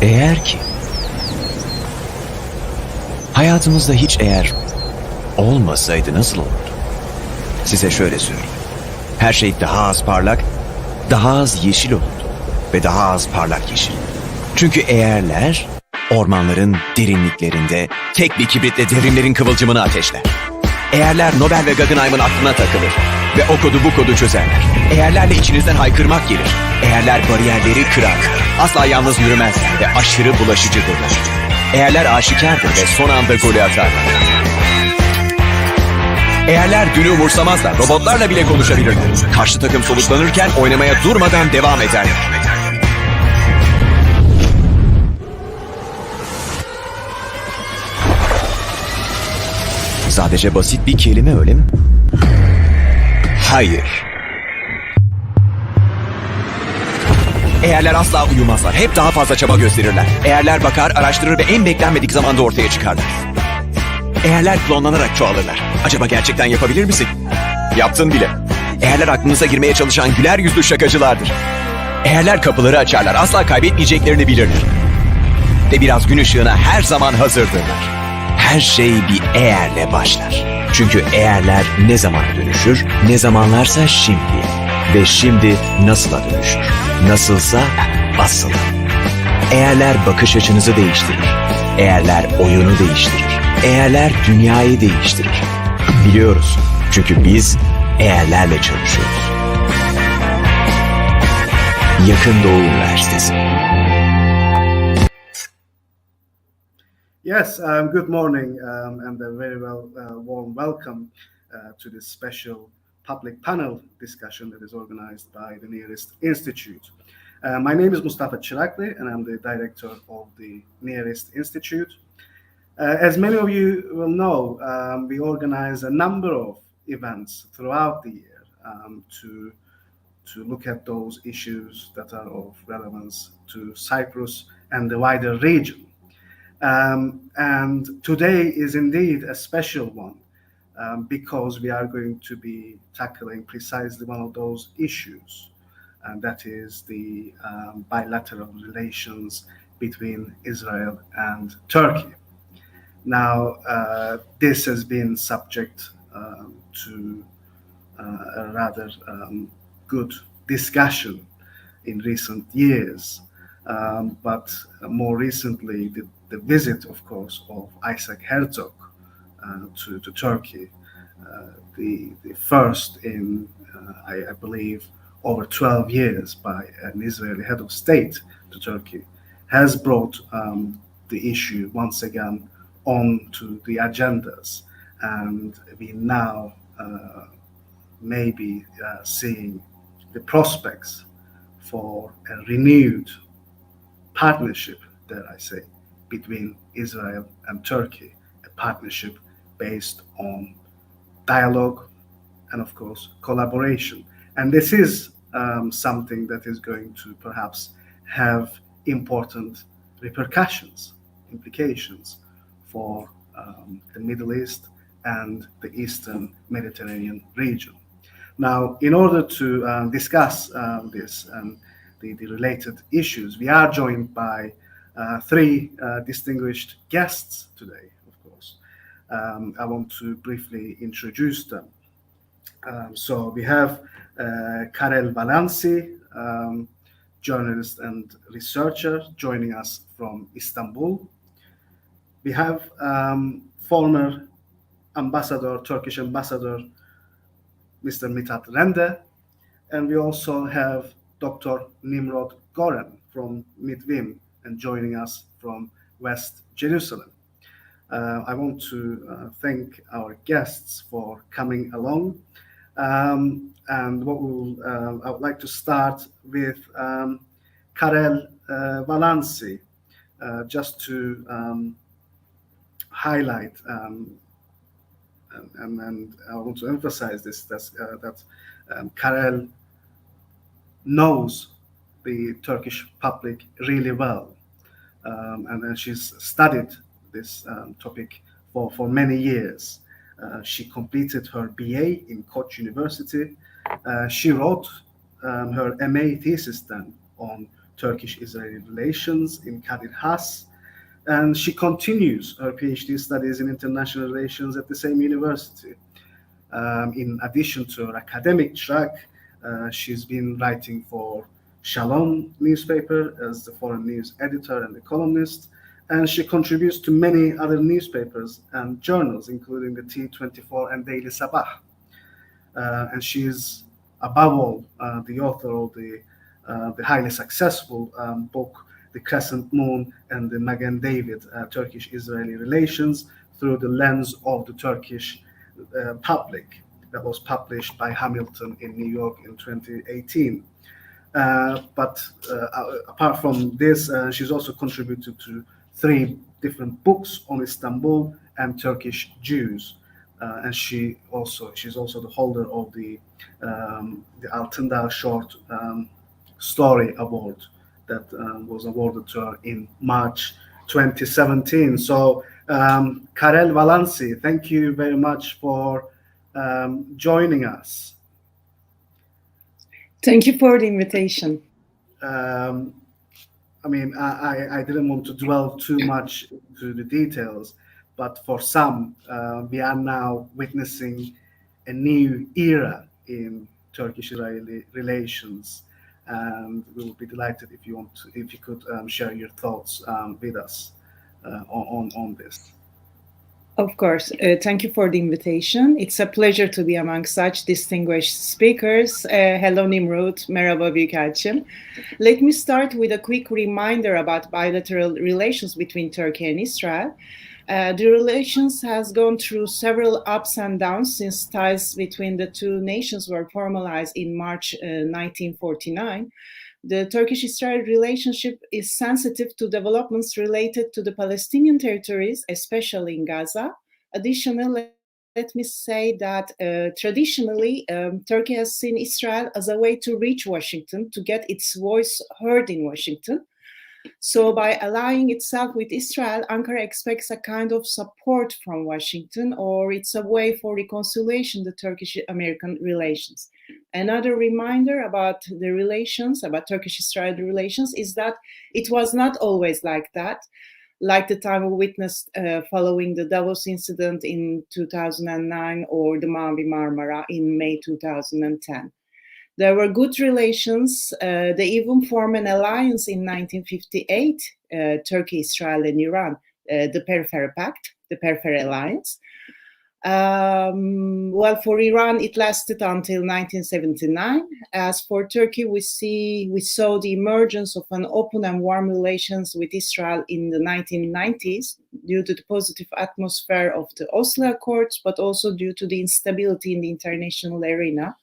Eğer ki hayatımızda hiç eğer olmasaydı nasıl olurdu? Size şöyle söyleyeyim. Her şey daha az parlak, daha az yeşil olurdu ve daha az parlak yeşil. Çünkü eğerler ormanların derinliklerinde tek bir kibritle derinlerin kıvılcımını ateşler. Eğerler Nobel ve Guggenheim'ın aklına takılır ve o kodu bu kodu çözerler. Eğerlerle içinizden haykırmak gelir. Eğerler bariyerleri kırar, asla yalnız yürümezler ve aşırı bulaşıcıdırlar. Eğerler aşikardır ve son anda golü atarlar. Eğerler dünü umursamazlar, robotlarla bile konuşabilirler. Karşı takım soluklanırken oynamaya durmadan devam ederler. Sadece basit bir kelime, öyle mi? Hayır. Eğerler asla uyumazlar, hep daha fazla çaba gösterirler. Eğerler bakar, araştırır ve en beklenmedik zamanda ortaya çıkarlar. Eğerler klonlanarak çoğalırlar. Acaba gerçekten yapabilir misin? Yaptın bile. Eğerler aklınıza girmeye çalışan güler yüzlü şakacılardır. Eğerler kapıları açarlar, asla kaybetmeyeceklerini bilirler. Ve biraz gün ışığına her zaman hazırdırlar. Her şey bir eğerle başlar. Çünkü eğerler ne zaman dönüşür, ne zamanlarsa şimdi. Ve şimdi nasıla dönüşür. Nasılsa asıla. Eğerler bakış açınızı değiştirir. Eğerler oyunu değiştirir. Eğerler dünyayı değiştirir. Biliyoruz. Çünkü biz eğerlerle çalışıyoruz. Yakın Doğu Üniversitesi. Yes, good morning and a very warm welcome to this special public panel discussion that is organized by the Nearest Institute. My name is Mustafa Çıraklı and I'm the director of the Nearest Institute. As many of you will know, we organize a number of events throughout the year to look at those issues that are of relevance to Cyprus and the wider region. And today is indeed a special one because we are going to be tackling precisely one of those issues, and that is the bilateral relations between Israel and Turkey. Now, this has been subject to a rather good discussion in recent years, but more recently, the visit, of course, of Isaac Herzog to Turkey, the first in, I believe, over 12 years by an Israeli head of state to Turkey, has brought the issue once again onto the agendas, and we now may be seeing the prospects for a renewed partnership, dare I say, between Israel and Turkey, a partnership based on dialogue and, of course, collaboration. And this is something that is going to perhaps have important repercussions, implications for the Middle East and the Eastern Mediterranean region. Now, in order to discuss this and the related issues, we are joined by three distinguished guests today, of course. I want to briefly introduce them. So we have Karel Valansi, journalist and researcher, joining us from Istanbul. We have former ambassador, Turkish ambassador, Mr. Mithat Rende, and we also have Dr. Nimrod Goren from Mitvim, and joining us from West Jerusalem. I want to thank our guests for coming along. And I would like to start with Karel Valansi, just to highlight and I want to emphasize this, that Karel knows the Turkish public really well, and she's studied this topic for many years. She completed her BA in Koç University. She wrote her MA thesis then on Turkish-Israeli relations in Kadir Has, and she continues her PhD studies in international relations at the same university. In addition to her academic track, she's been writing for Shalom newspaper as the foreign news editor and the columnist, and she contributes to many other newspapers and journals, including the T24 and Daily Sabah. And she is, above all, the author of the highly successful book, The Crescent Moon and the Magen David, Turkish-Israeli Relations Through the Lens of the Turkish Public, that was published by Hamilton in New York in 2018. But apart from this, she's also contributed to 3 different books on Istanbul and Turkish Jews. And she's also the holder of the Altındağ Short Story Award that was awarded to her in March 2017. So, Karel, Valansi, thank you very much for joining us. Thank you for the invitation. I mean, I didn't want to dwell too much into the details, but for some, we are now witnessing a new era in Turkish-Israeli relations, and we would be delighted if you could share your thoughts with us on this. Of course. Thank you for the invitation. It's a pleasure to be among such distinguished speakers. Hello, Nimrod. Merhaba Büyükelçim. Let me start with a quick reminder about bilateral relations between Turkey and Israel. The relations has gone through several ups and downs since ties between the two nations were formalized in March 1949. The Turkish-Israel relationship is sensitive to developments related to the Palestinian territories, especially in Gaza. Additionally, let me say that traditionally, Turkey has seen Israel as a way to reach Washington, to get its voice heard in Washington. So by allying itself with Israel, Ankara expects a kind of support from Washington, or it's a way for reconciliation the Turkish-American relations. Another reminder about the relations, about Turkish-Israeli relations, is that it was not always like that, like the time we witnessed following the Davos incident in 2009 or the Mavi Marmara in May 2010. There were good relations. They even formed an alliance in 1958, Turkey, Israel, and Iran, the Periphery Pact, the Periphery Alliance. Well, for Iran, it lasted until 1979. As for Turkey, we saw the emergence of an open and warm relations with Israel in the 1990s due to the positive atmosphere of the Oslo Accords, but also due to the instability in the international arena.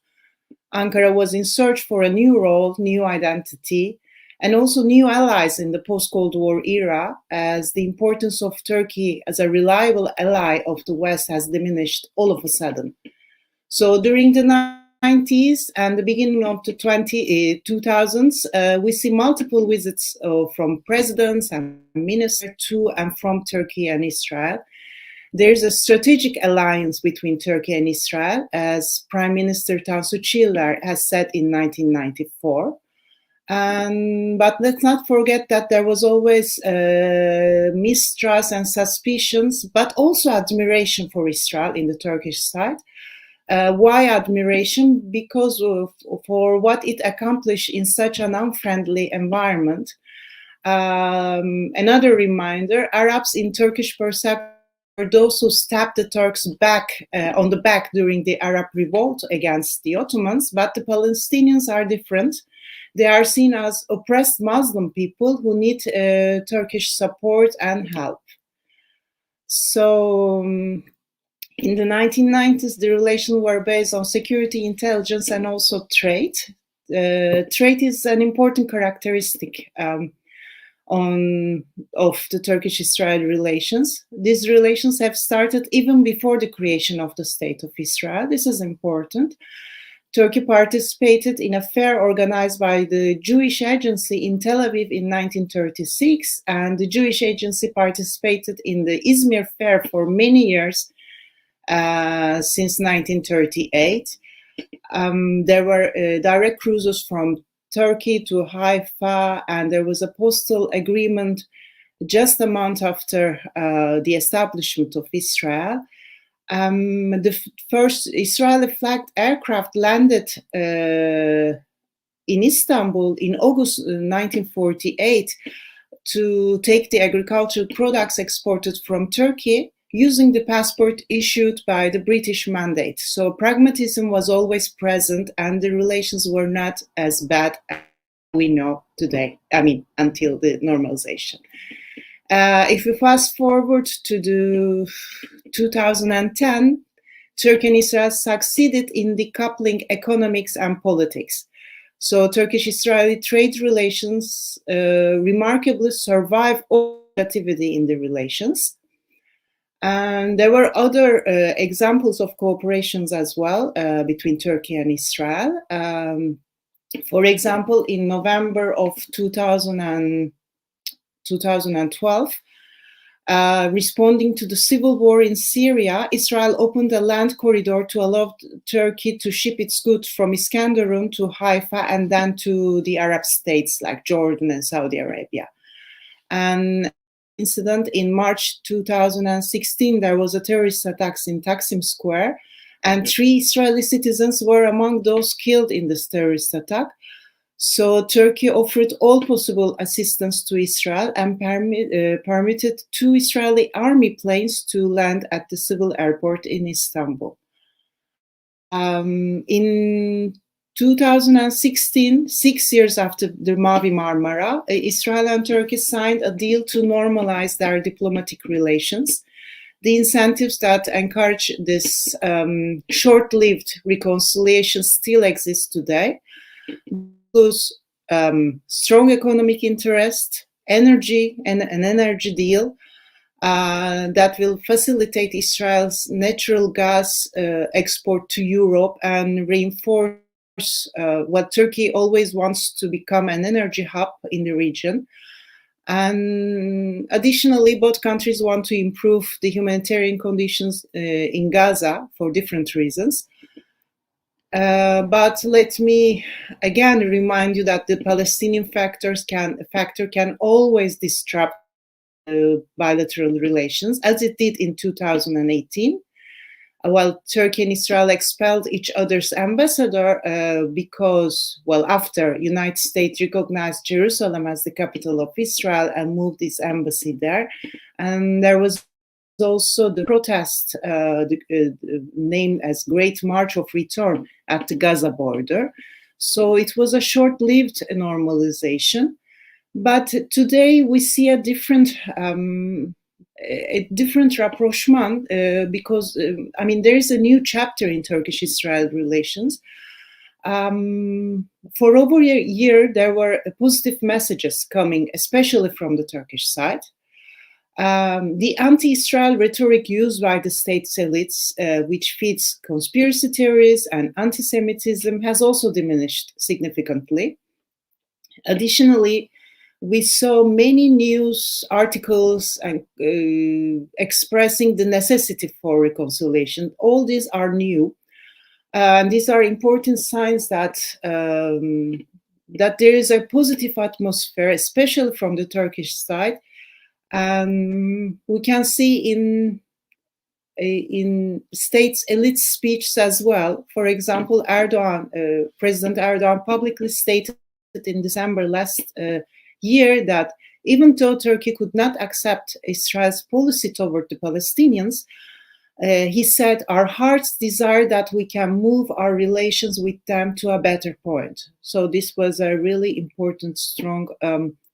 Ankara was in search for a new role, new identity, and also new allies in the post-Cold War era, as the importance of Turkey as a reliable ally of the West has diminished all of a sudden. So during the 90s and the beginning of the 2000s, we see multiple visits from presidents and ministers to and from Turkey and Israel. There's a strategic alliance between Turkey and Israel, as Prime Minister Tansu Çiller has said in 1994. But let's not forget that there was always mistrust and suspicions, but also admiration for Israel in the Turkish side. Why admiration? Because for what it accomplished in such an unfriendly environment. Another reminder, Arabs in Turkish perception were those who stabbed the Turks on the back during the Arab revolt against the Ottomans, but the Palestinians are different. They are seen as oppressed Muslim people who need Turkish support and help. So in the 1990s, the relations were based on security, intelligence, and also trade. Trade is an important characteristic of the Turkish-Israel relations. These relations have started even before the creation of the State of Israel. This is important. Turkey participated in a fair organized by the Jewish Agency in Tel Aviv in 1936, and the Jewish Agency participated in the Izmir Fair for many years, since 1938. There were direct cruises from Turkey to Haifa, and there was a postal agreement just a month after the establishment of Israel. The first Israeli-flagged aircraft landed in Istanbul in August 1948 to take the agricultural products exported from Turkey using the passport issued by the British mandate. So pragmatism was always present, and the relations were not as bad as we know today, I mean, until the normalization. If we fast forward to the 2010, Turkey and Israel succeeded in decoupling economics and politics. So Turkish-Israeli trade relations remarkably survive all volatility in the relations. And there were other examples of cooperations as well between Turkey and Israel. For example, in November of 2012, responding to the civil war in Syria, Israel opened a land corridor to allow Turkey to ship its goods from Iskenderun to Haifa and then to the Arab states like Jordan and Saudi Arabia. And incident in March 2016, there was a terrorist attack in Taksim Square, and 3 Israeli citizens were among those killed in this terrorist attack. So Turkey offered all possible assistance to Israel and permitted 2 Israeli army planes to land at the civil airport in Istanbul. In 2016, 6 years after the Mavi Marmara, Israel and Turkey signed a deal to normalize their diplomatic relations. The incentives that encourage this short-lived reconciliation still exist today. Those strong economic interest, energy, and an energy deal that will facilitate Israel's natural gas export to Europe and reinforce what Turkey always wants to become an energy hub in the region. And additionally, both countries want to improve the humanitarian conditions in Gaza for different reasons. But let me again remind you that the Palestinian factor can always disrupt bilateral relations, as it did in 2018. While Turkey and Israel expelled each other's ambassador because, well, after United States recognized Jerusalem as the capital of Israel and moved its embassy there, and there was also the protest named as Great March of Return at the Gaza border. So it was a short-lived normalization. But today we see a different rapprochement because, I mean, there is a new chapter in Turkish-Israel relations. For over a year, there were positive messages coming, especially from the Turkish side. The anti-Israel rhetoric used by the state's elites, which feeds conspiracy theories and anti-Semitism, has also diminished significantly. Additionally, we saw many news articles expressing the necessity for reconciliation. All these are new. And these are important signs that there is a positive atmosphere, especially from the Turkish side. We can see in states' elite speeches as well. For example, President Erdogan publicly stated in December last year that even though Turkey could not accept Israel's policy toward the Palestinians, he said, our hearts desire that we can move our relations with them to a better point. So this was a really important, strong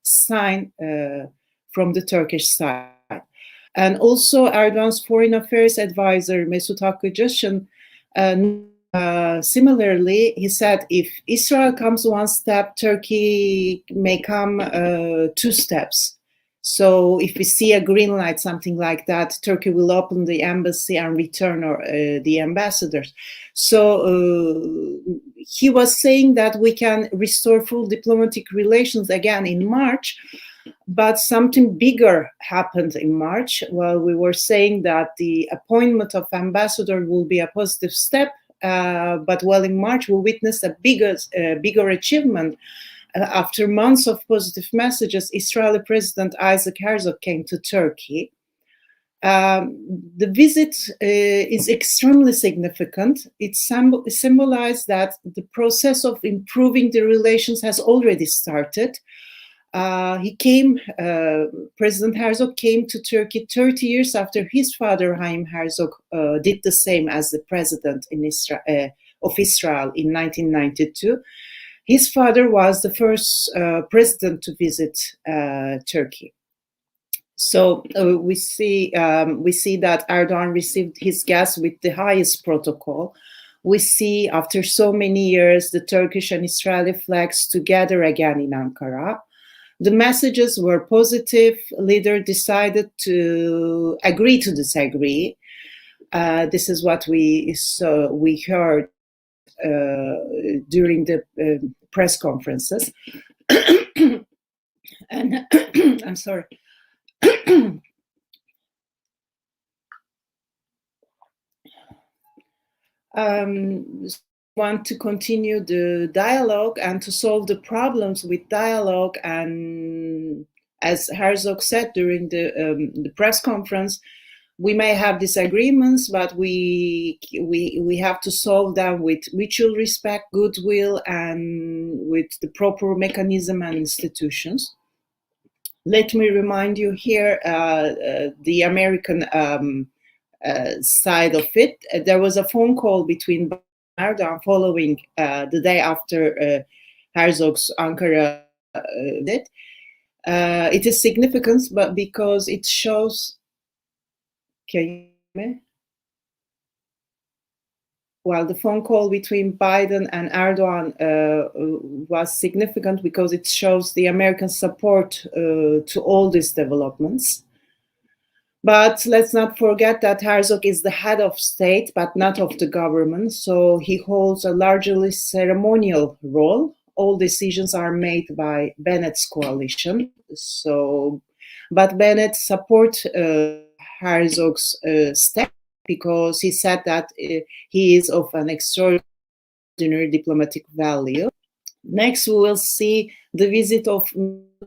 sign from the Turkish side. And also Erdogan's foreign affairs advisor, Mesut Hakkı, similarly, he said, if Israel comes one step, Turkey may come 2 steps. So if we see a green light, something like that, Turkey will open the embassy and return the ambassadors. So he was saying that we can restore full diplomatic relations again in March, but something bigger happened in March. Well, we were saying that the appointment of ambassador will be a positive step. but well, in March, we witnessed a bigger achievement. After months of positive messages, Israeli President Isaac Herzog came to Turkey. The visit is extremely significant. It symbolized that the process of improving the relations has already started. President Herzog came to Turkey 30 years after his father, Haim Herzog, did the same as the president of Israel in 1992. His father was the first president to visit Turkey. So we see that Erdogan received his guests with the highest protocol. We see, after so many years, the Turkish and Israeli flags together again in Ankara. The messages were positive. Leader decided to agree to disagree. This is what we heard during the press conferences. And I'm sorry. Want to continue the dialogue and to solve the problems with dialogue. And as Herzog said during the press conference, we may have disagreements, but we have to solve them with mutual respect, goodwill, and with the proper mechanism and institutions. Let me remind you here the American side of it. There was a phone call between Erdogan following the day after Herzog's Ankara did. It is significant, but because it shows. Can you hear me? Well, the phone call between Biden and Erdogan was significant because it shows the American support to all these developments. But let's not forget that Herzog is the head of state, but not of the government. So he holds a largely ceremonial role. All decisions are made by Bennett's coalition. But Bennett supports Herzog's step because he said that he is of an extraordinary diplomatic value. Next, we will see the visit of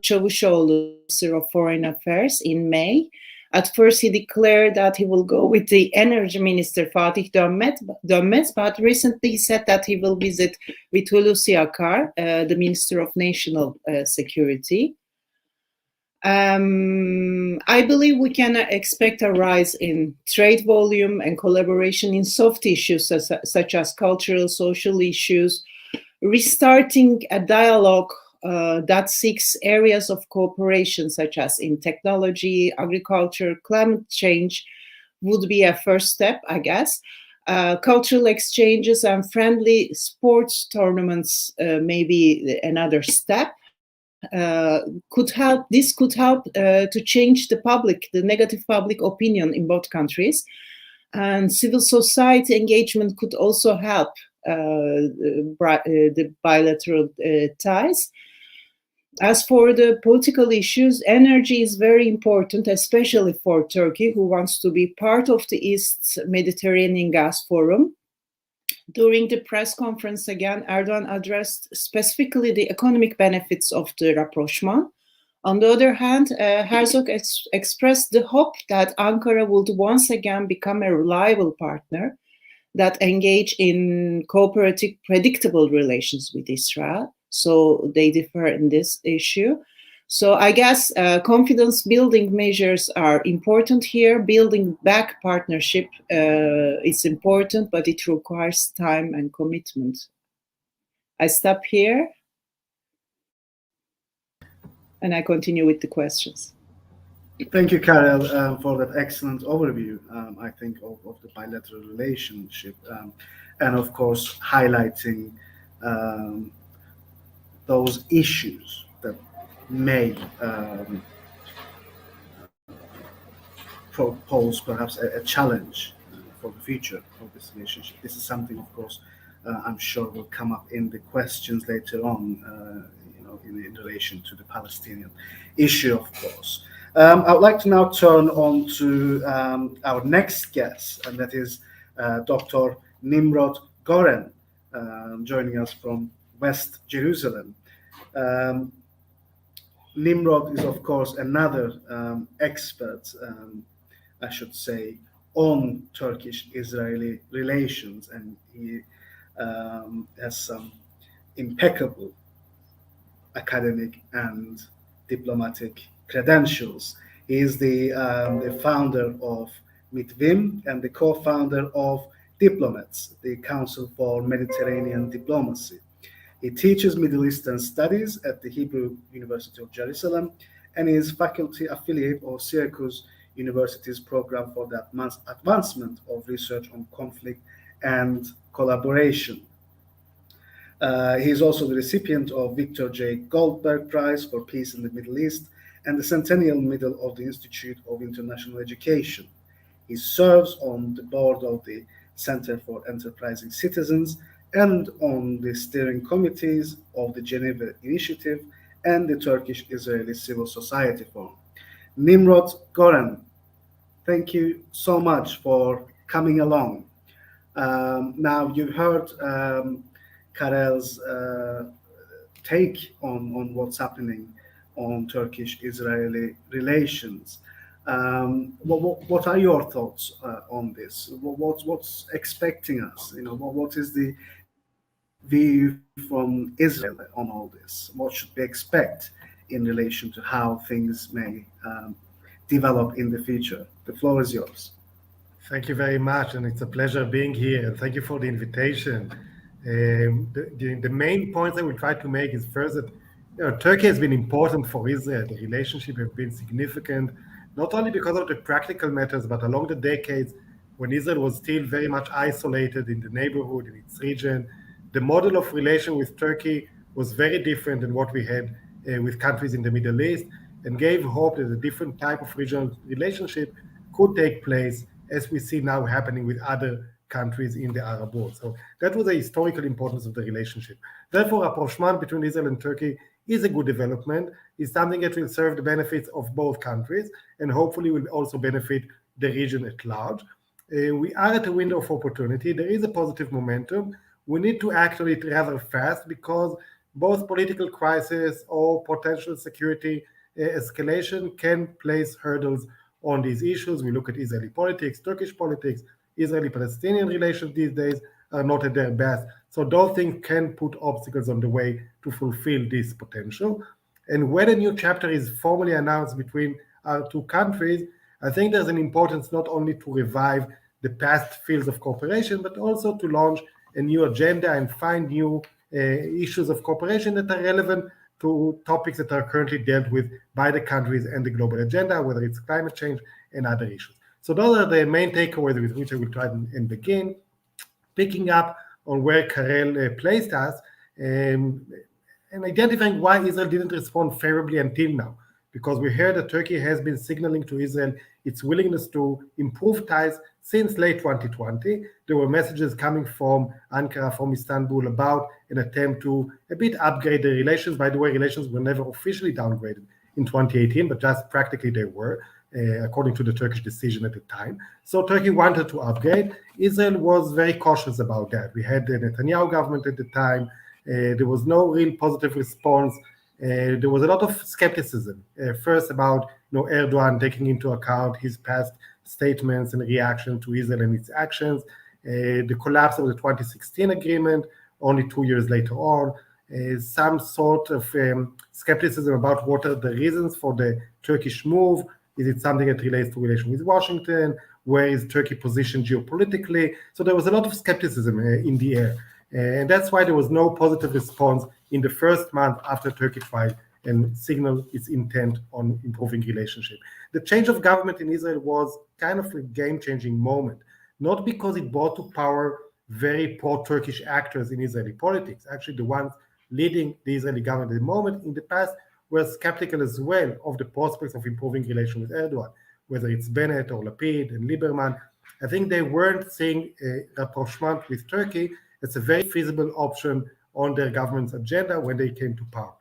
Çavuşoğlu, Minister of Foreign Affairs, in May. At first, he declared that he will go with the Energy Minister Fatih Dönmez, but recently he said that he will visit with Hulusi Akar, the Minister of National Security. I believe we can expect a rise in trade volume and collaboration in soft issues such as cultural, social issues, restarting a dialogue that seeks areas of cooperation such as in technology, agriculture, climate change would be a first step, I guess. Cultural exchanges and friendly sports tournaments may be another step. This could help to change the negative public opinion in both countries, and civil society engagement could also help the bilateral ties. As for the political issues, energy is very important, especially for Turkey, who wants to be part of the East Mediterranean Gas Forum. During the press conference, again, Erdogan addressed specifically the economic benefits of the rapprochement. On the other hand, Herzog expressed the hope that Ankara would once again become a reliable partner that engage in cooperative, predictable relations with Israel. So they differ in this issue. So I guess confidence building measures are important here. Building back partnership is important, but it requires time and commitment. I stop here and I continue with the questions. Thank you, Karel, for that excellent overview, I think, of the bilateral relationship, and of course highlighting those issues that may pose perhaps a challenge for the future of this relationship. This is something, of course, I'm sure will come up in the questions later on, in relation to the Palestinian issue, of course. I would like to now turn on to our next guest, and that is Dr. Nimrod Goren, joining us from West Jerusalem. Nimrod is, of course, another expert, I should say, on Turkish-Israeli relations, and he has some impeccable academic and diplomatic credentials. He is the founder of Mitvim and the co-founder of Diplomats, the Council for Mediterranean Diplomacy. He teaches Middle Eastern Studies at the Hebrew University of Jerusalem and is faculty affiliate of Syracuse University's program for the advancement of research on conflict and collaboration. He is also the recipient of Victor J. Goldberg Prize for Peace in the Middle East and the Centennial Medal of the Institute of International Education. He serves on the board of the Center for Enterprising Citizens and on the steering committees of the Geneva Initiative and the Turkish-Israeli Civil Society Forum. Nimrod Goren, thank you so much for coming along. Now, you've heard Karel's take on what's happening on Turkish-Israeli relations. What are your thoughts on this? What's expecting us? What is the view from Israel on all this? What should we expect in relation to how things may develop in the future? The floor is yours. Thank you very much, and it's a pleasure being here. And thank you for the invitation. The main points I will try to make is first that Turkey has been important for Israel. The relationship has been significant, not only because of the practical matters, but along the decades when Israel was still very much isolated in the neighborhood, in its region. The model of relation with Turkey was very different than what we had with countries in the Middle East, and gave hope that a different type of regional relationship could take place, as we see now happening with other countries in the Arab world. So that was the historical importance of the relationship. Therefore, rapprochement between Israel and Turkey is a good development, is something that will serve the benefits of both countries, and hopefully will also benefit the region at large. We are at a window of opportunity. There is a positive momentum. We need to act on it rather fast, because both political crisis or potential security escalation can place hurdles on these issues. We look at Israeli politics, Turkish politics, Israeli-Palestinian relations these days are not at their best. So those things can put obstacles on the way to fulfill this potential. And when a new chapter is formally announced between our two countries, I think there's an importance not only to revive the past fields of cooperation, but also to launch a new agenda and find new issues of cooperation that are relevant to topics that are currently dealt with by the countries and the global agenda, whether it's climate change and other issues. So those are the main takeaways with which I will try and begin, picking up on where Karel placed us and identifying why Israel didn't respond favorably until now. Because we heard that Turkey has been signaling to Israel its willingness to improve ties since late 2020. There were messages coming from Ankara, from Istanbul, about an attempt to a bit upgrade the relations. By the way, relations were never officially downgraded in 2018, but just practically they were, according to the Turkish decision at the time. So Turkey wanted to upgrade. Israel was very cautious about that. We had the Netanyahu government at the time. There was no real positive response. There was a lot of skepticism, first about Erdogan taking into account his past statements and reaction to Israel and its actions, the collapse of the 2016 agreement only 2 years later on, some sort of skepticism about what are the reasons for the Turkish move. Is it something that relates to relation with Washington? Where is Turkey positioned geopolitically? So there was a lot of skepticism in the air. And that's why there was no positive response in the first month after Turkey tried and signaled its intent on improving relationship. The change of government in Israel was kind of a game-changing moment, not because it brought to power very pro-Turkish actors in Israeli politics. Actually, the ones leading the Israeli government at the moment in the past were skeptical as well of the prospects of improving relations with Erdogan, whether it's Bennett or Lapid and Lieberman. I think they weren't seeing a rapprochement with Turkey. It's a very feasible option on their government's agenda when they came to power.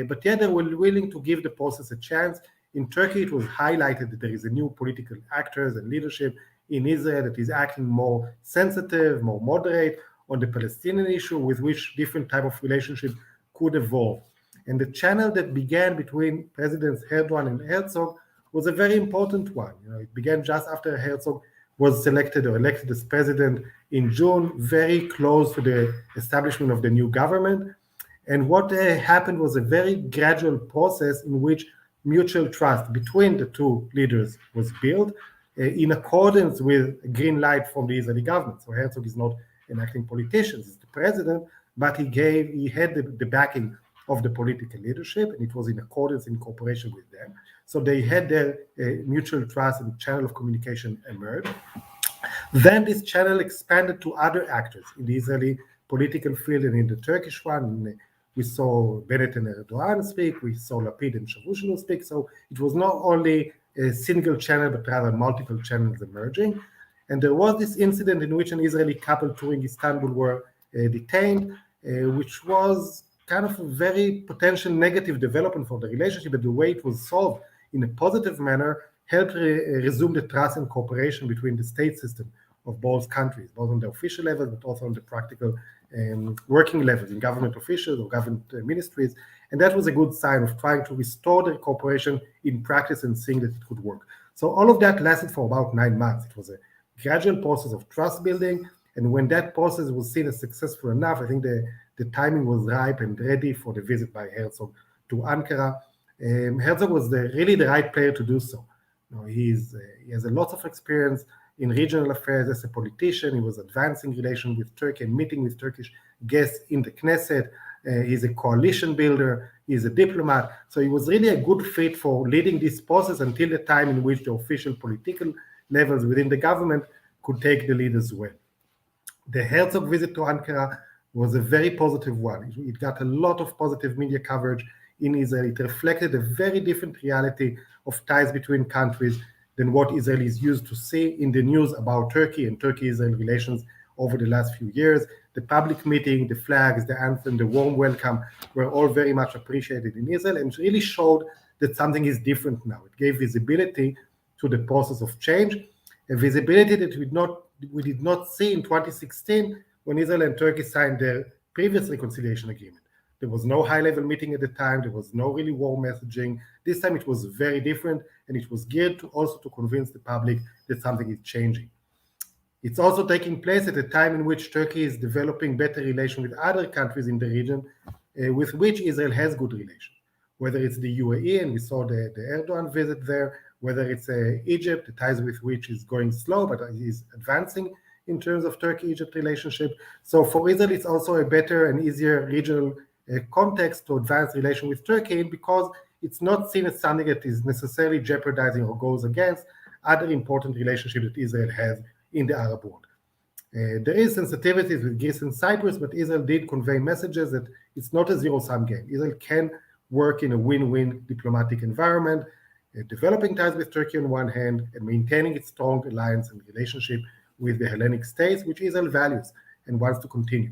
But yet they were willing to give the process a chance. In Turkey, it was highlighted that there is a new political actors and leadership in Israel that is acting more sensitive, more moderate, on the Palestinian issue, with which different type of relationship could evolve. And the channel that began between Presidents Erdogan and Herzog was a very important one. It began just after Herzog was selected or elected as president in June, very close to the establishment of the new government. And what happened was a very gradual process in which mutual trust between the two leaders was built in accordance with a green light from the Israeli government. So Herzog is not an acting politician, he's the president, but he had the backing of the political leadership, and it was in accordance, in cooperation with them. So they had their mutual trust, and channel of communication emerged. Then this channel expanded to other actors in the Israeli political field and in the Turkish one. We saw Bennett and Erdogan speak, we saw Lapid and Cavusoglu speak. So it was not only a single channel, but rather multiple channels emerging. And there was this incident in which an Israeli couple touring Istanbul were detained, which was kind of a very potential negative development for the relationship, but the way it was solved in a positive manner helped resume the trust and cooperation between the state system of both countries, both on the official level, but also on the practical working levels in government officials or government ministries. And that was a good sign of trying to restore the cooperation in practice and seeing that it could work. So all of that lasted for about 9 months. It was a gradual process of trust building. And when that process was seen as successful enough, I think the timing was ripe and ready for the visit by Herzog to Ankara. Herzog was really the right player to do so. He has a lot of experience in regional affairs as a politician. He was advancing relations with Turkey and meeting with Turkish guests in the Knesset. He's a coalition builder. He's a diplomat. So he was really a good fit for leading this process until the time in which the official political levels within the government could take the lead as well. The Herzog visit to Ankara was a very positive one. It got a lot of positive media coverage in Israel. It reflected a very different reality of ties between countries than what Israelis used to see in the news about Turkey and Turkey-Israel relations over the last few years. The public meeting, the flags, the anthem, the warm welcome were all very much appreciated in Israel, and really showed that something is different now. It gave visibility to the process of change, a visibility that we did not see in 2016 when Israel and Turkey signed their previous reconciliation agreement. There was no high-level meeting at the time. There was no really warm messaging. This time it was very different, and it was geared also to convince the public that something is changing. It's also taking place at a time in which Turkey is developing better relations with other countries in the region with which Israel has good relations, whether it's the UAE, and we saw the Erdogan visit there, whether it's Egypt, the ties with which is going slow, but is advancing in terms of Turkey-Egypt relationship. So for Israel, it's also a better and easier regional context to advance relations with Turkey, because it's not seen as something that is necessarily jeopardizing or goes against other important relationships that Israel has in the Arab world. There is sensitivities with Greece and Cyprus, but Israel did convey messages that it's not a zero-sum game. Israel can work in a win-win diplomatic environment, developing ties with Turkey on one hand and maintaining its strong alliance and relationship with the Hellenic states, which Israel values and wants to continue.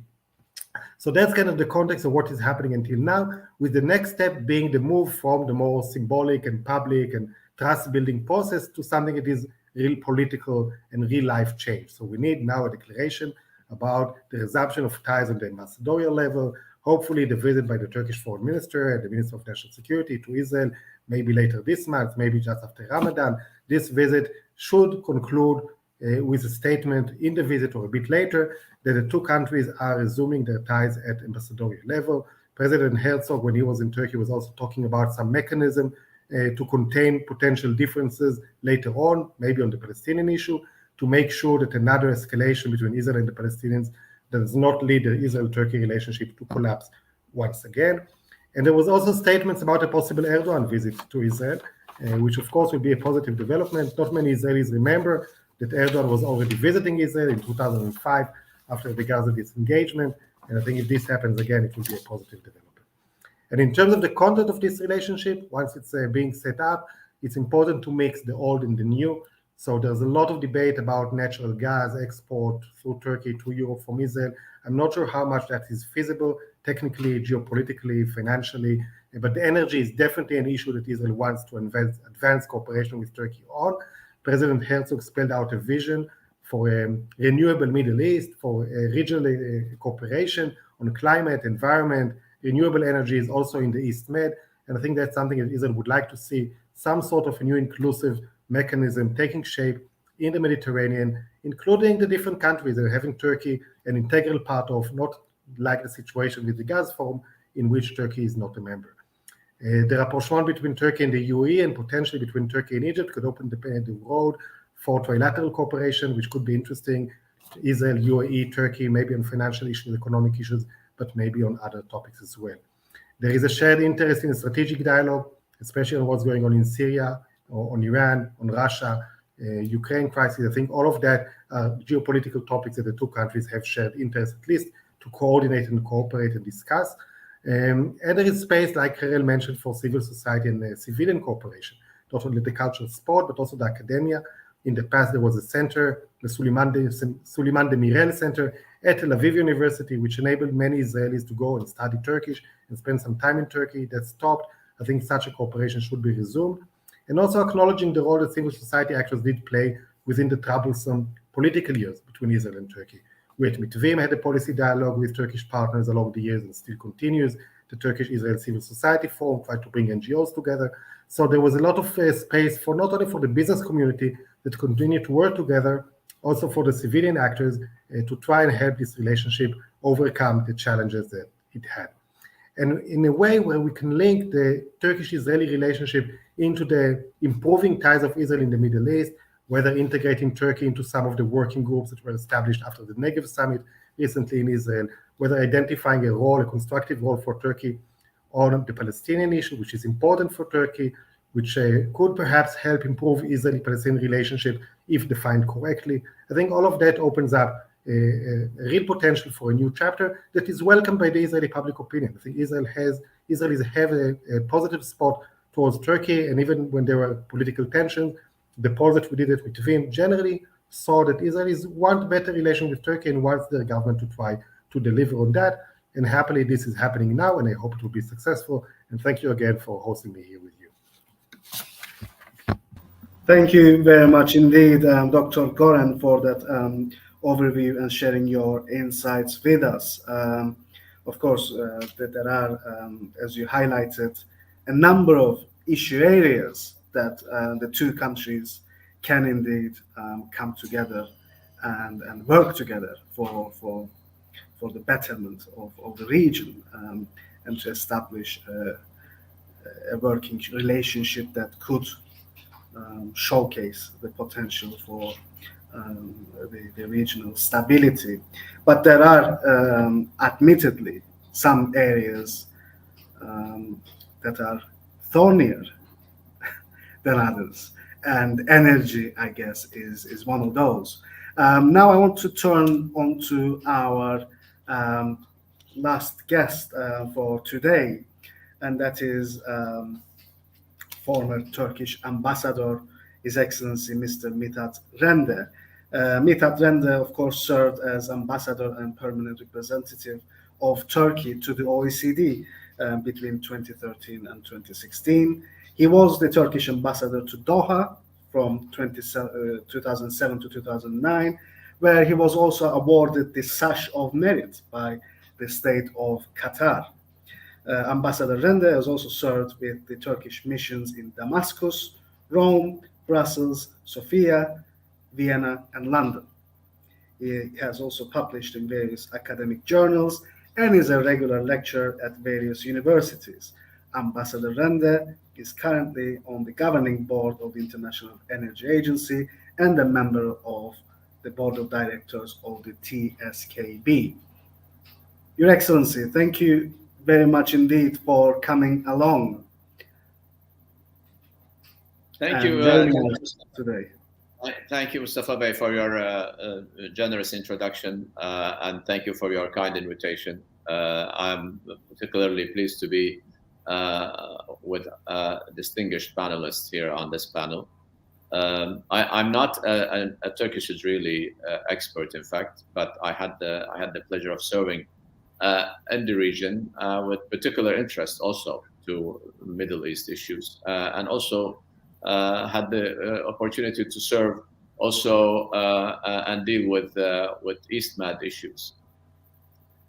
So that's kind of the context of what is happening until now, with the next step being the move from the more symbolic and public and trust-building process to something that is real political and real life change. So we need now a declaration about the resumption of ties on the ambassadorial level, hopefully the visit by the Turkish foreign minister and the Minister of National Security to Israel, maybe later this month, maybe just after Ramadan. This visit should conclude with a statement in the visit or a bit later that the two countries are resuming their ties at ambassadorial level. President Herzog, when he was in Turkey, was also talking about some mechanism to contain potential differences later on, maybe on the Palestinian issue, to make sure that another escalation between Israel and the Palestinians does not lead the Israel-Turkey relationship to collapse once again. And there was also statements about a possible Erdogan visit to Israel, which of course will be a positive development. Not many Israelis remember that Erdogan was already visiting Israel in 2005 after the Gaza disengagement, and I think if this happens again, it will be a positive development. And in terms of the content of this relationship, once it's being set up, it's important to mix the old and the new. So there's a lot of debate about natural gas export through Turkey to Europe from Israel. I'm not sure how much that is feasible, technically, geopolitically, financially, but the energy is definitely an issue that Israel wants to advance cooperation with Turkey on. President Herzog spelled out a vision for a renewable Middle East, for regional cooperation on climate, environment, renewable energies also in the East Med. And I think that's something that Israel would like to see, some sort of a new inclusive mechanism taking shape in the Mediterranean, including the different countries that are having Turkey an integral part of, not like the situation with the gas forum, in which Turkey is not a member. The rapprochement between Turkey and the UAE and potentially between Turkey and Egypt could open the road for trilateral cooperation, which could be interesting. Israel, UAE, Turkey, maybe on financial issues, economic issues, but maybe on other topics as well. There is a shared interest in a strategic dialogue, especially on what's going on in Syria, or on Iran, on Russia, Ukraine crisis. I think all of that are geopolitical topics that the two countries have shared interest, at least to coordinate and cooperate and discuss. And there is space, like Karel mentioned, for civil society and civilian cooperation, not only the cultural sport, but also the academia. In the past, there was a center, the Suleiman Demirel Center at Tel Aviv University, which enabled many Israelis to go and study Turkish and spend some time in Turkey. That stopped. I think such a cooperation should be resumed. And also acknowledging the role that civil society actors did play within the troublesome political years between Israel and Turkey. We at Mitvim had a policy dialogue with Turkish partners along the years and still continues. The Turkish-Israel Civil Society Forum tried to bring NGOs together. So there was a lot of space for not only for the business community that continue to work together, also for the civilian actors to try and help this relationship overcome the challenges that it had. And in a way where we can link the Turkish-Israeli relationship into the improving ties of Israel in the Middle East, whether integrating Turkey into some of the working groups that were established after the Negev summit recently in Israel, whether identifying a role, a constructive role for Turkey on the Palestinian issue, which is important for Turkey, which could perhaps help improve Israeli-Palestinian relationship if defined correctly. I think all of that opens up a real potential for a new chapter that is welcomed by the Israeli public opinion. I think Israelis have a positive spot towards Turkey, and even when there were political tensions, the polls that we did at Mitvim generally saw that Israelis want better relations with Turkey and wants their government to try to deliver on that. And happily, this is happening now, and I hope it will be successful. And thank you again for hosting me here with you. Thank you very much indeed, Dr. Goren, for that overview and sharing your insights with us. Of course, that there are, as you highlighted, a number of issue areas that the two countries can indeed come together and work together for the betterment of the region and to establish a working relationship that could showcase the potential for the regional stability. But there are admittedly some areas that are thornier than others, and energy, I guess, is one of those. Now I want to turn on to our last guest for today, and that is former Turkish ambassador, His Excellency Mr. Mithat Rende. Mithat Rende, of course, served as ambassador and permanent representative of Turkey to the OECD between 2013 and 2016. He was the Turkish ambassador to Doha from 2007 to 2009, where he was also awarded the Sash of Merit by the state of Qatar. Ambassador Rende has also served with the Turkish missions in Damascus, Rome, Brussels, Sofia, Vienna, and London. He has also published in various academic journals and is a regular lecturer at various universities. Ambassador Rende is currently on the governing board of the International Energy Agency and a member of the board of directors of the TSKB. Your Excellency, thank you very much indeed for coming along. Thank you very much today. Thank you, Mustafa Bey, for your generous introduction, and thank you for your kind invitation. I'm particularly pleased to be with distinguished panelists here on this panel. I'm not a Turkish Israeli expert, in fact, but I had the pleasure of serving in the region with particular interest also to Middle East issues, and also had the opportunity to serve also and deal with East Med issues.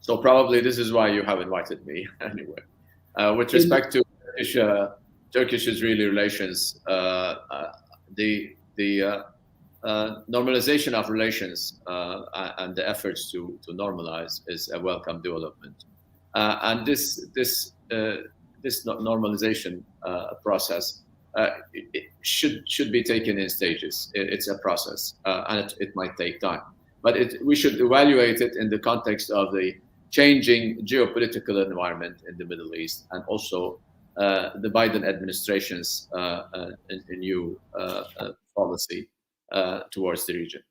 So probably this is why you have invited me anyway. With respect to Turkish-Israeli relations, the normalization of relations and the efforts to normalize is a welcome development. And this normalization process it should be taken in stages. It's a process, and it might take time. But we should evaluate it in the context of the changing geopolitical environment in the Middle East, and also the Biden administration's new policy towards the region.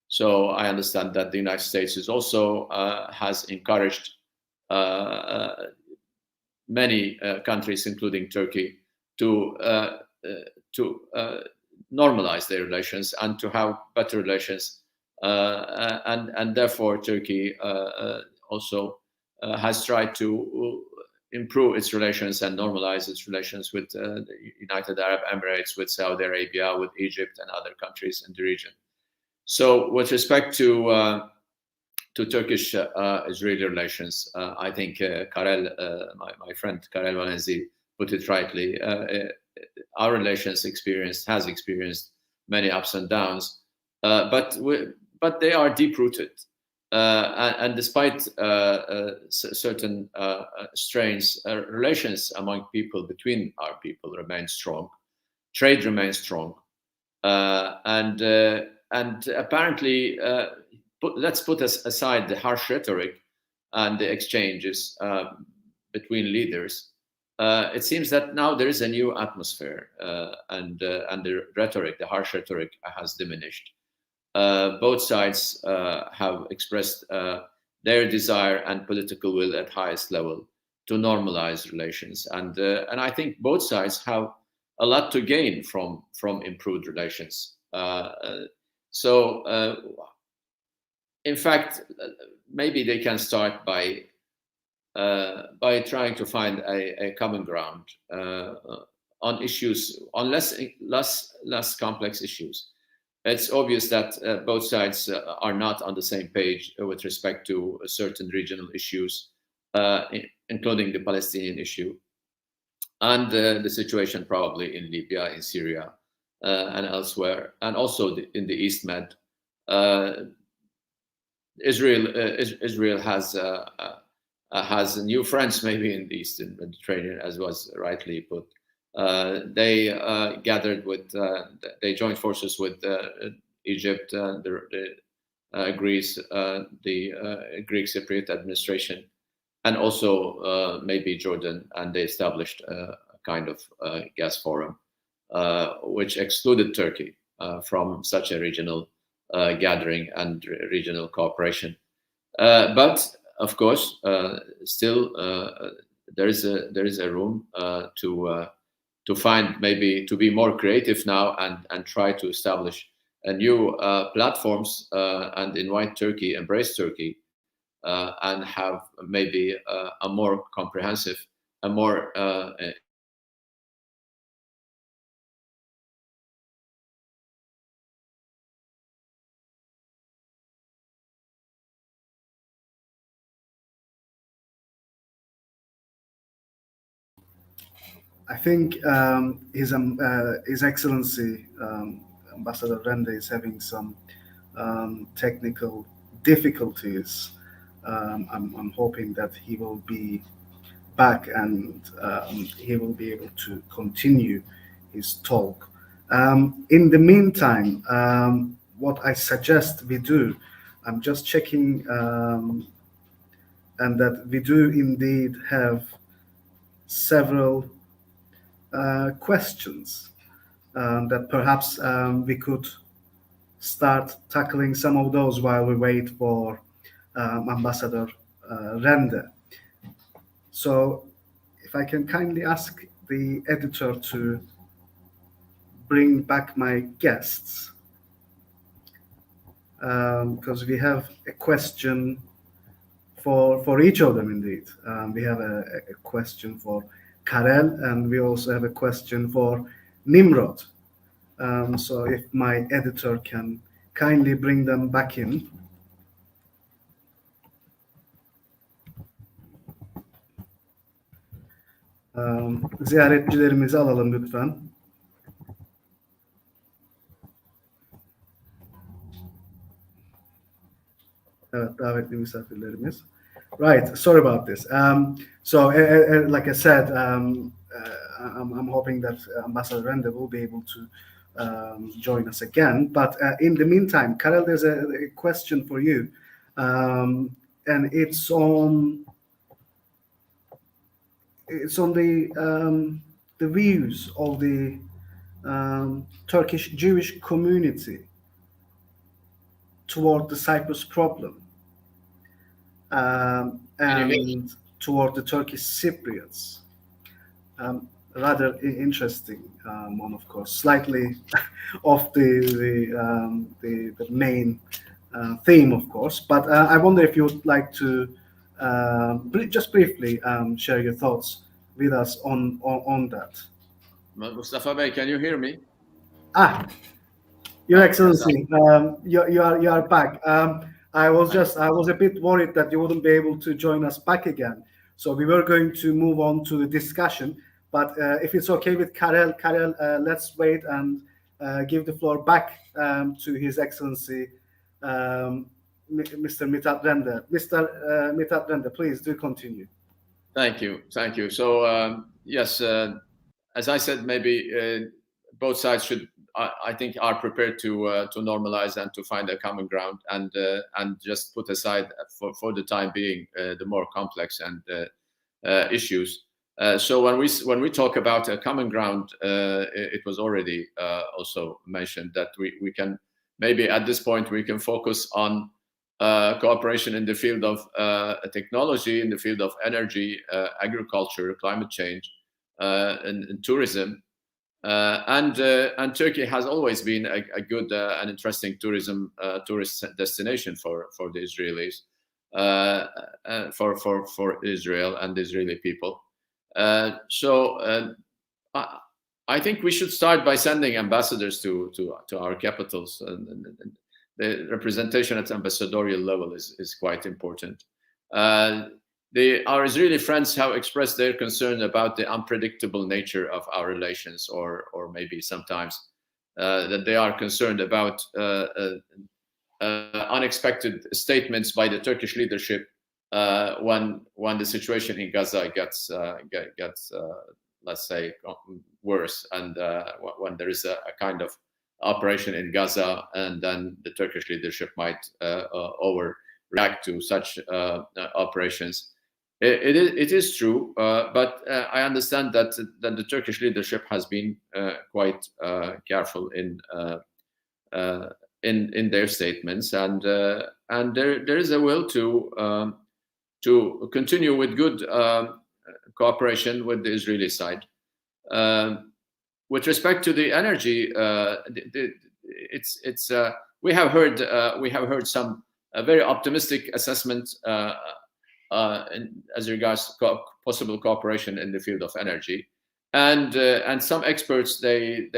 So I understand that the United States is also has encouraged many countries, including Turkey, to normalize their relations and to have better relations, and therefore Turkey also has tried to improve its relations and normalize its relations with the United Arab Emirates, with Saudi Arabia, with Egypt, and other countries in the region. So, with respect to Turkish-Israeli relations, I think Karel, my friend Karel Valansi, put it rightly. Our relations has experienced many ups and downs, but they are deep-rooted. And despite certain strains, relations among people, between our people, remain strong. Trade remains strong, and apparently, let's put aside the harsh rhetoric and the exchanges between leaders. It seems that now there is a new atmosphere, and the rhetoric, the harsh rhetoric, has diminished. Both sides have expressed their desire and political will at highest level to normalize relations, and I think both sides have a lot to gain from improved relations. So, in fact, maybe they can start by trying to find a common ground on issues, on less complex issues. It's obvious that both sides are not on the same page with respect to certain regional issues, including the Palestinian issue and the situation probably in Libya, in Syria, and elsewhere, and also in the East Med. Israel has new friends maybe in the Eastern Mediterranean, as was rightly put. They gathered with, they joined forces with Egypt, Greece, the Greek Cypriot administration, and also maybe Jordan, and they established a kind of gas forum, which excluded Turkey from such a regional gathering and regional cooperation. But of course, still there is a room to find, maybe to be more creative now and try to establish a new platforms and invite Turkey, embrace Turkey, and have maybe a more comprehensive, a more I think His Excellency Ambassador Rende is having some technical difficulties. I'm hoping that he will be back and he will be able to continue his talk. In the meantime, what I suggest we do, I'm just checking, and that we do indeed have several questions that perhaps we could start tackling some of those while we wait for Ambassador Rende. So if I can kindly ask the editor to bring back my guests, because we have a question for each of them indeed. We have a question for Karel, and we also have a question for Nimrod. So if my editor can kindly bring them back in. Ziyaretçilerimizi alalım lütfen. Evet, davetli misafirlerimiz. Right, sorry about this. So, like I said, I'm hoping that Ambassador Rende will be able to join us again. But in the meantime, Karel, there's a question for you, and it's on the views of the Turkish Jewish community toward the Cyprus problem. And toward the Turkish Cypriots. Rather interesting one, of course, slightly off the main theme, of course. But I wonder if you would like to just briefly share your thoughts with us on that. Mustafa Bey, can you hear me? Your Excellency, you are back. I was a bit worried that you wouldn't be able to join us back again. So we were going to move on to the discussion, but if it's okay with Karel, let's wait and give the floor back to His Excellency, Mr. Mithat Rende. Mr. Mithat Rende, please do continue. Thank you. So yes, as I said, maybe both sides should, I think, are prepared to normalize and to find a common ground and just put aside for the time being the more complex and issues. So when we talk about a common ground, it was already also mentioned that we can maybe at this point we can focus on cooperation in the field of technology, in the field of energy, agriculture, climate change, and tourism. And Turkey has always been a good and interesting tourist destination for the Israelis, for Israel and the Israeli people. So I think we should start by sending ambassadors to our capitals, and the representation at ambassadorial level is quite important. Our Israeli friends have expressed their concern about the unpredictable nature of our relations, or maybe sometimes that they are concerned about unexpected statements by the Turkish leadership when the situation in Gaza gets let's say worse, and when there is a kind of operation in Gaza, and then the Turkish leadership might overreact to such operations. It is true, but I understand that the Turkish leadership has been quite careful in their statements, and there is a will to continue with good cooperation with the Israeli side. With respect to the energy, we have heard some very optimistic assessment as regards possible cooperation in the field of energy, and some experts they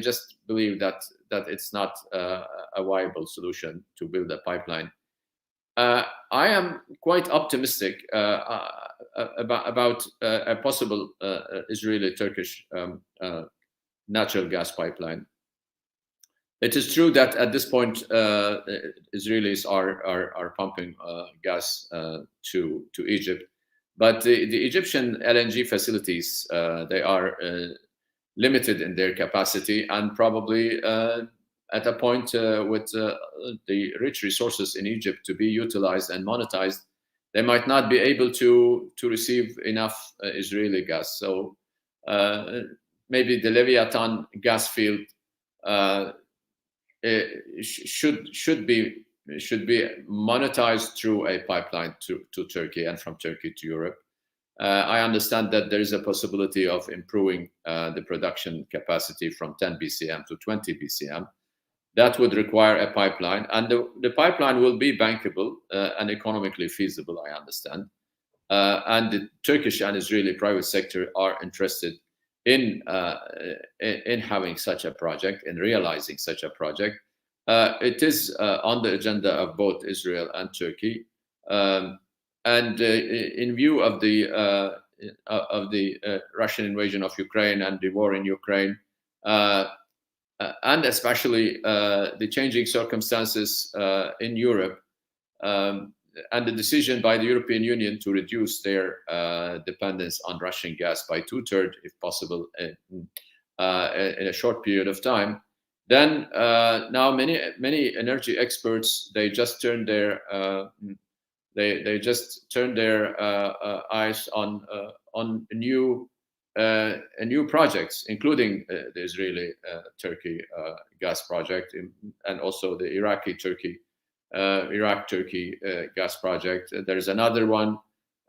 just believe that it's not a viable solution to build a pipeline. I am quite optimistic about a possible Israeli-Turkish natural gas pipeline. It is true that at this point Israelis are pumping gas to Egypt, but the Egyptian LNG facilities they are limited in their capacity, and probably at a point with the rich resources in Egypt to be utilized and monetized, they might not be able to receive enough Israeli gas. So maybe the Leviathan gas field should be monetized through a pipeline to Turkey and from Turkey to Europe. I understand that there is a possibility of improving the production capacity from 10 BCM to 20 BCM. That would require a pipeline, and the pipeline will be bankable and economically feasible, I understand. And the Turkish and Israeli private sector are interested in having such a project, in realizing such a project. It is on the agenda of both Israel and Turkey, and in view of the Russian invasion of Ukraine and the war in Ukraine, and especially the changing circumstances in Europe, and the decision by the European Union to reduce their dependence on Russian gas by 2/3, if possible, in a short period of time, then now many energy experts, they just turn their eyes on new projects, including the Israeli-Turkey gas project, and also the Iraq-Turkey gas project. There's another one,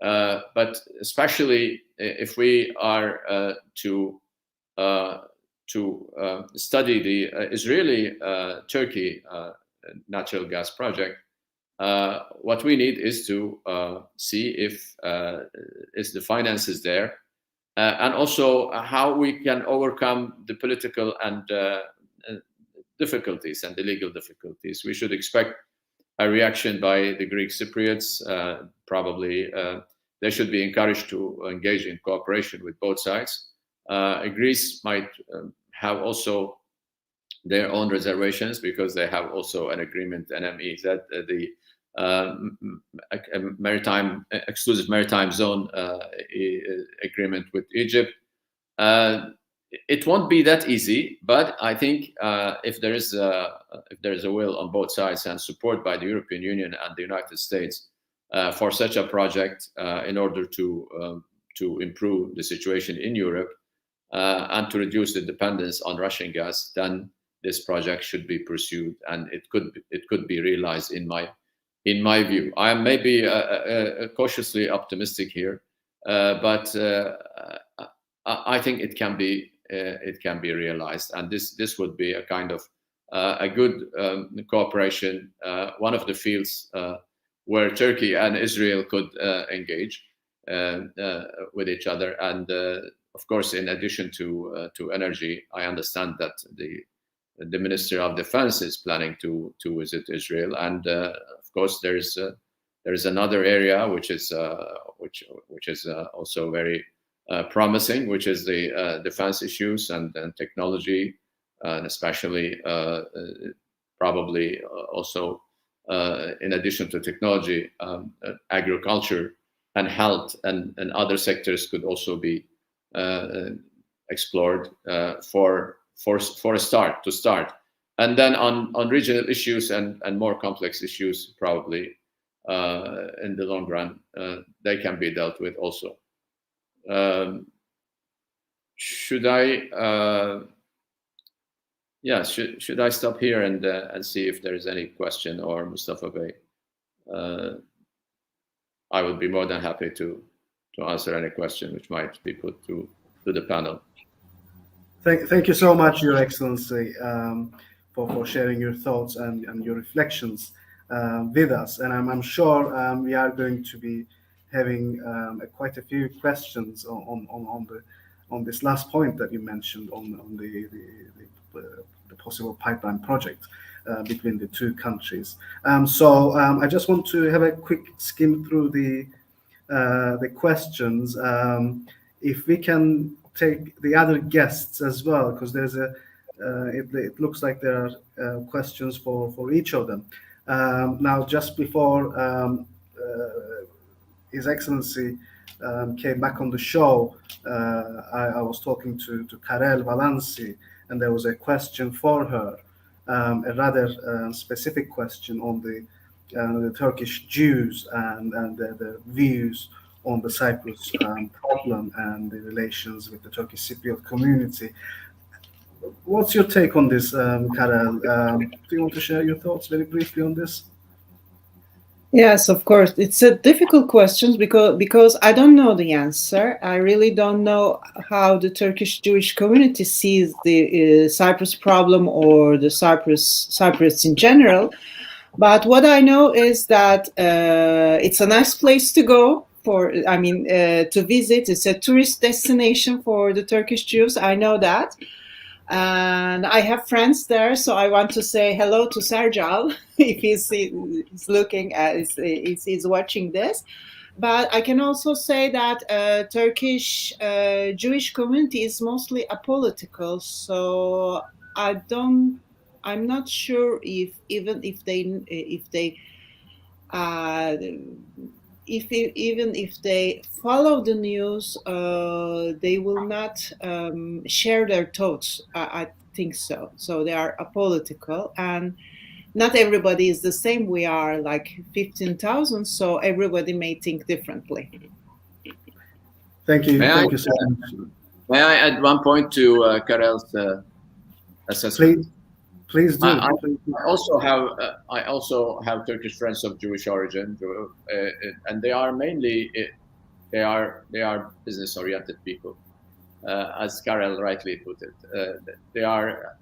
but especially if we are to study the Israeli-Turkey natural gas project, what we need is to see if the finances there, and also how we can overcome the political and difficulties and the legal difficulties. We should expect a reaction by the Greek Cypriots. Probably they should be encouraged to engage in cooperation with both sides. Greece might have also their own reservations, because they have also an agreement, NME, that the exclusive maritime zone agreement with Egypt. It won't be that easy, but I think if there is a will on both sides and support by the European Union and the United States for such a project, in order to improve the situation in Europe and to reduce the dependence on Russian gas, then this project should be pursued, and it could be realized in my view. I am maybe cautiously optimistic here, but I think it can be realized, and this would be a kind of a good cooperation, one of the fields where Turkey and Israel could engage with each other. And of course, in addition to energy, I understand that the Minister of Defense is planning to visit Israel, and of course there is another area which is also very promising, which is the defense issues and technology, and especially probably also in addition to technology, agriculture and health and other sectors could also be explored for a start, and then on regional issues and more complex issues, probably in the long run, they can be dealt with also. Should I stop here and see if there is any question, or Mustafa Bey? I would be more than happy to answer any question which might be put to the panel. Thank you so much, Your Excellency, for sharing your thoughts and your reflections with us. And I'm sure we are going to be having quite a few questions on this last point that you mentioned on the possible pipeline project between the two countries. So I just want to have a quick skim through the questions. If we can take the other guests as well, because there's it looks like there are questions for each of them. Now, just before His Excellency came back on the show, I was talking to Karel Valansi, and there was a question for her, a rather specific question on the Turkish Jews and the views on the Cyprus problem and the relations with the Turkish Cypriot community. What's your take on this, Karel? Do you want to share your thoughts very briefly on this? Yes, of course. It's a difficult question because I don't know the answer. I really don't know how the Turkish Jewish community sees the Cyprus problem or the Cyprus in general. But what I know is that it's a nice place to go to visit. It's a tourist destination for the Turkish Jews. I know that. And I have friends there, so I want to say hello to Sercal if he's looking at, he's watching this. But I can also say that Turkish Jewish community is mostly apolitical, so I'm not sure if they follow the news, they will not share their thoughts. I think so. So they are apolitical, and not everybody is the same. We are like 15,000, so everybody may think differently. Thank you. May Thank I, you so much. May I add one point to Karel's assessment? Please do. I also have Turkish friends of Jewish origin, and they are mainly they are business oriented people, as Karel rightly put it. They are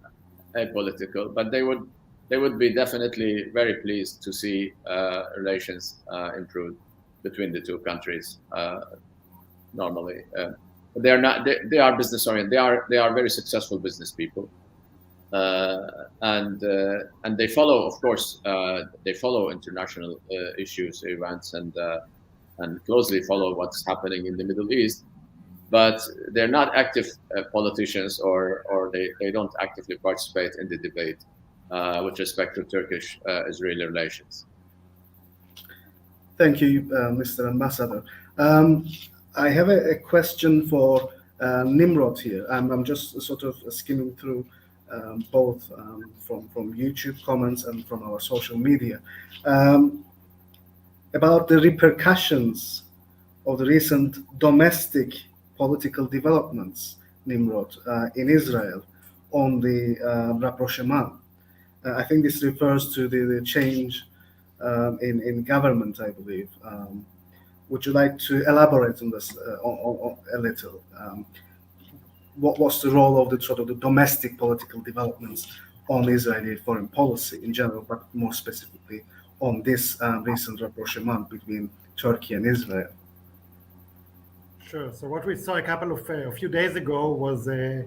apolitical, but they would be definitely very pleased to see relations improved between the two countries. Normally, they are not. They are business oriented. They are very successful business people. And they follow, of course, they follow international issues, events, and closely follow what's happening in the Middle East. But they're not active politicians, or they don't actively participate in the debate with respect to Turkish-Israeli relations. Thank you, Mr. Ambassador. I have a question for Nimrod here. I'm just sort of skimming through both from YouTube comments and from our social media about the repercussions of the recent domestic political developments, Nimrod, in Israel on the rapprochement. I think this refers to the change in government, I believe. Would you like to elaborate on this a little? What's the role of the sort of the domestic political developments on Israeli foreign policy in general, but more specifically on this recent rapprochement between Turkey and Israel? Sure. So what we saw a few days ago was a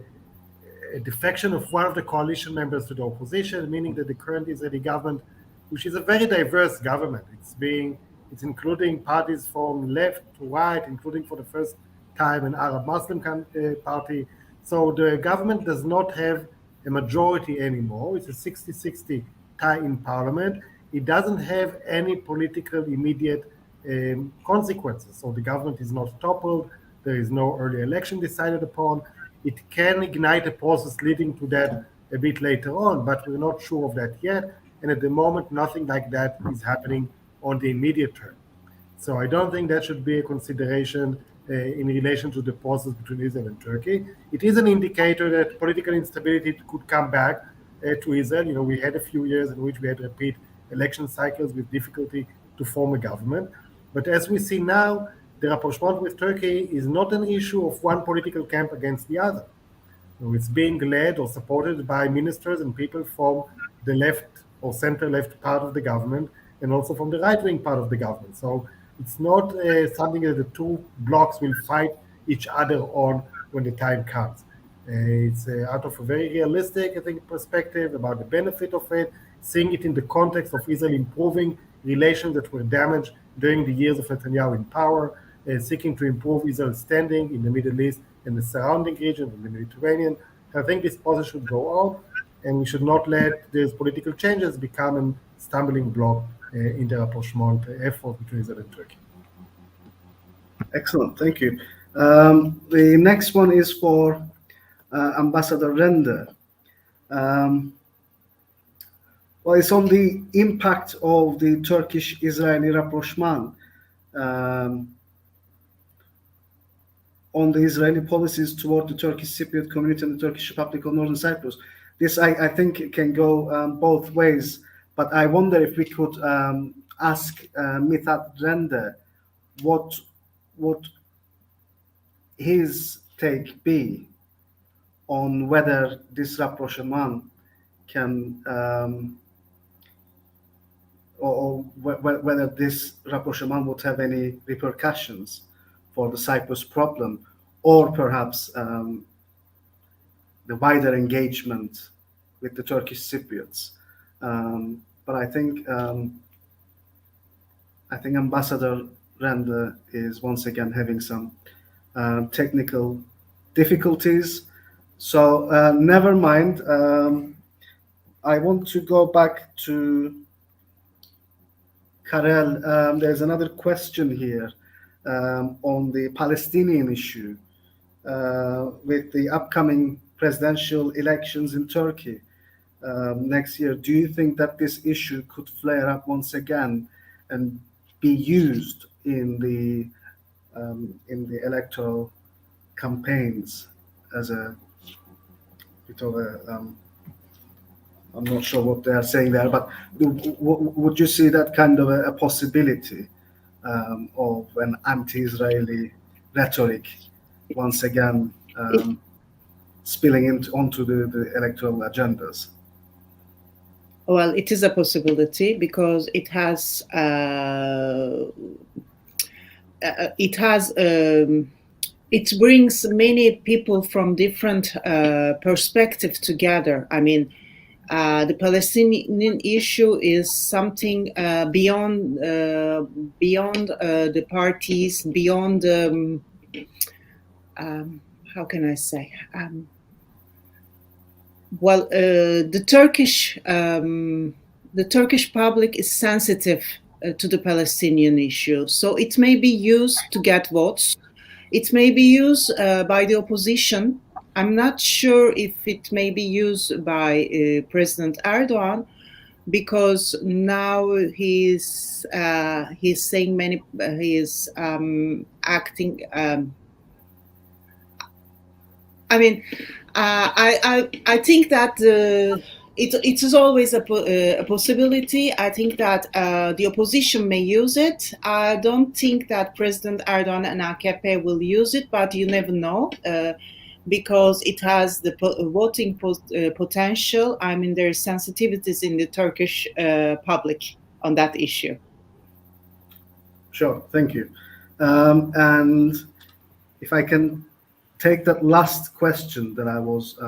defection of one of the coalition members to the opposition, meaning that the current Israeli government, which is a very diverse government, it's including parties from left to right, including for the first time an Arab Muslim party. So the government does not have a majority anymore. It's a 60-60 tie in parliament. It doesn't have any political immediate consequences. So the government is not toppled. There is no early election decided upon. It can ignite a process leading to that a bit later on, but we're not sure of that yet. And at the moment, nothing like that is happening on the immediate term. So I don't think that should be a consideration in relation to the process between Israel and Turkey. It is an indicator that political instability could come back to Israel. You know, we had a few years in which we had repeat election cycles with difficulty to form a government. But as we see now, the rapprochement with Turkey is not an issue of one political camp against the other. So it's being led or supported by ministers and people from the left or center-left part of the government, and also from the right-wing part of the government. So it's not something that the two blocs will fight each other on when the time comes. It's out of a very realistic, I think, perspective about the benefit of it, seeing it in the context of Israel improving relations that were damaged during the years of Netanyahu in power, seeking to improve Israel's standing in the Middle East and the surrounding region, in the Mediterranean. I think this process should go on, and we should not let these political changes become a stumbling block in the rapprochement effort between Israel and Turkey. Excellent, thank you. The next one is for Ambassador Rende. Well, it's on the impact of the Turkish-Israeli rapprochement on the Israeli policies toward the Turkish Cypriot community and the Turkish Republic of Northern Cyprus. This, I think, can go both ways, but I wonder if we could ask Mithat Rende what his take be on whether this rapprochement can, or whether this rapprochement would have any repercussions for the Cyprus problem, or perhaps the wider engagement with the Turkish Cypriots. But I think Ambassador Rende is once again having some technical difficulties. So never mind. I want to go back to Karel. There's another question here on the Palestinian issue with the upcoming presidential elections in Turkey next year. Do you think that this issue could flare up once again and be used in the electoral campaigns as a bit of a I'm not sure what they are saying there, but would you see that kind of a possibility of an anti-Israeli rhetoric once again spilling onto the electoral agendas? Well, it is a possibility because it brings many people from different perspectives together. I mean, the Palestinian issue is something beyond the parties, beyond how can I say? Well, the Turkish public is sensitive to the Palestinian issue, so it may be used to get votes. It may be used by the opposition. I'm not sure if it may be used by President Erdogan, because now he's saying many. He's acting. I mean, I think that it is always a possibility. I think that the opposition may use it. I don't think that President Erdogan and AKP will use it, but you never know because it has the voting potential. I mean, there are sensitivities in the Turkish public on that issue. Sure, thank you. And if I can take that last question that I was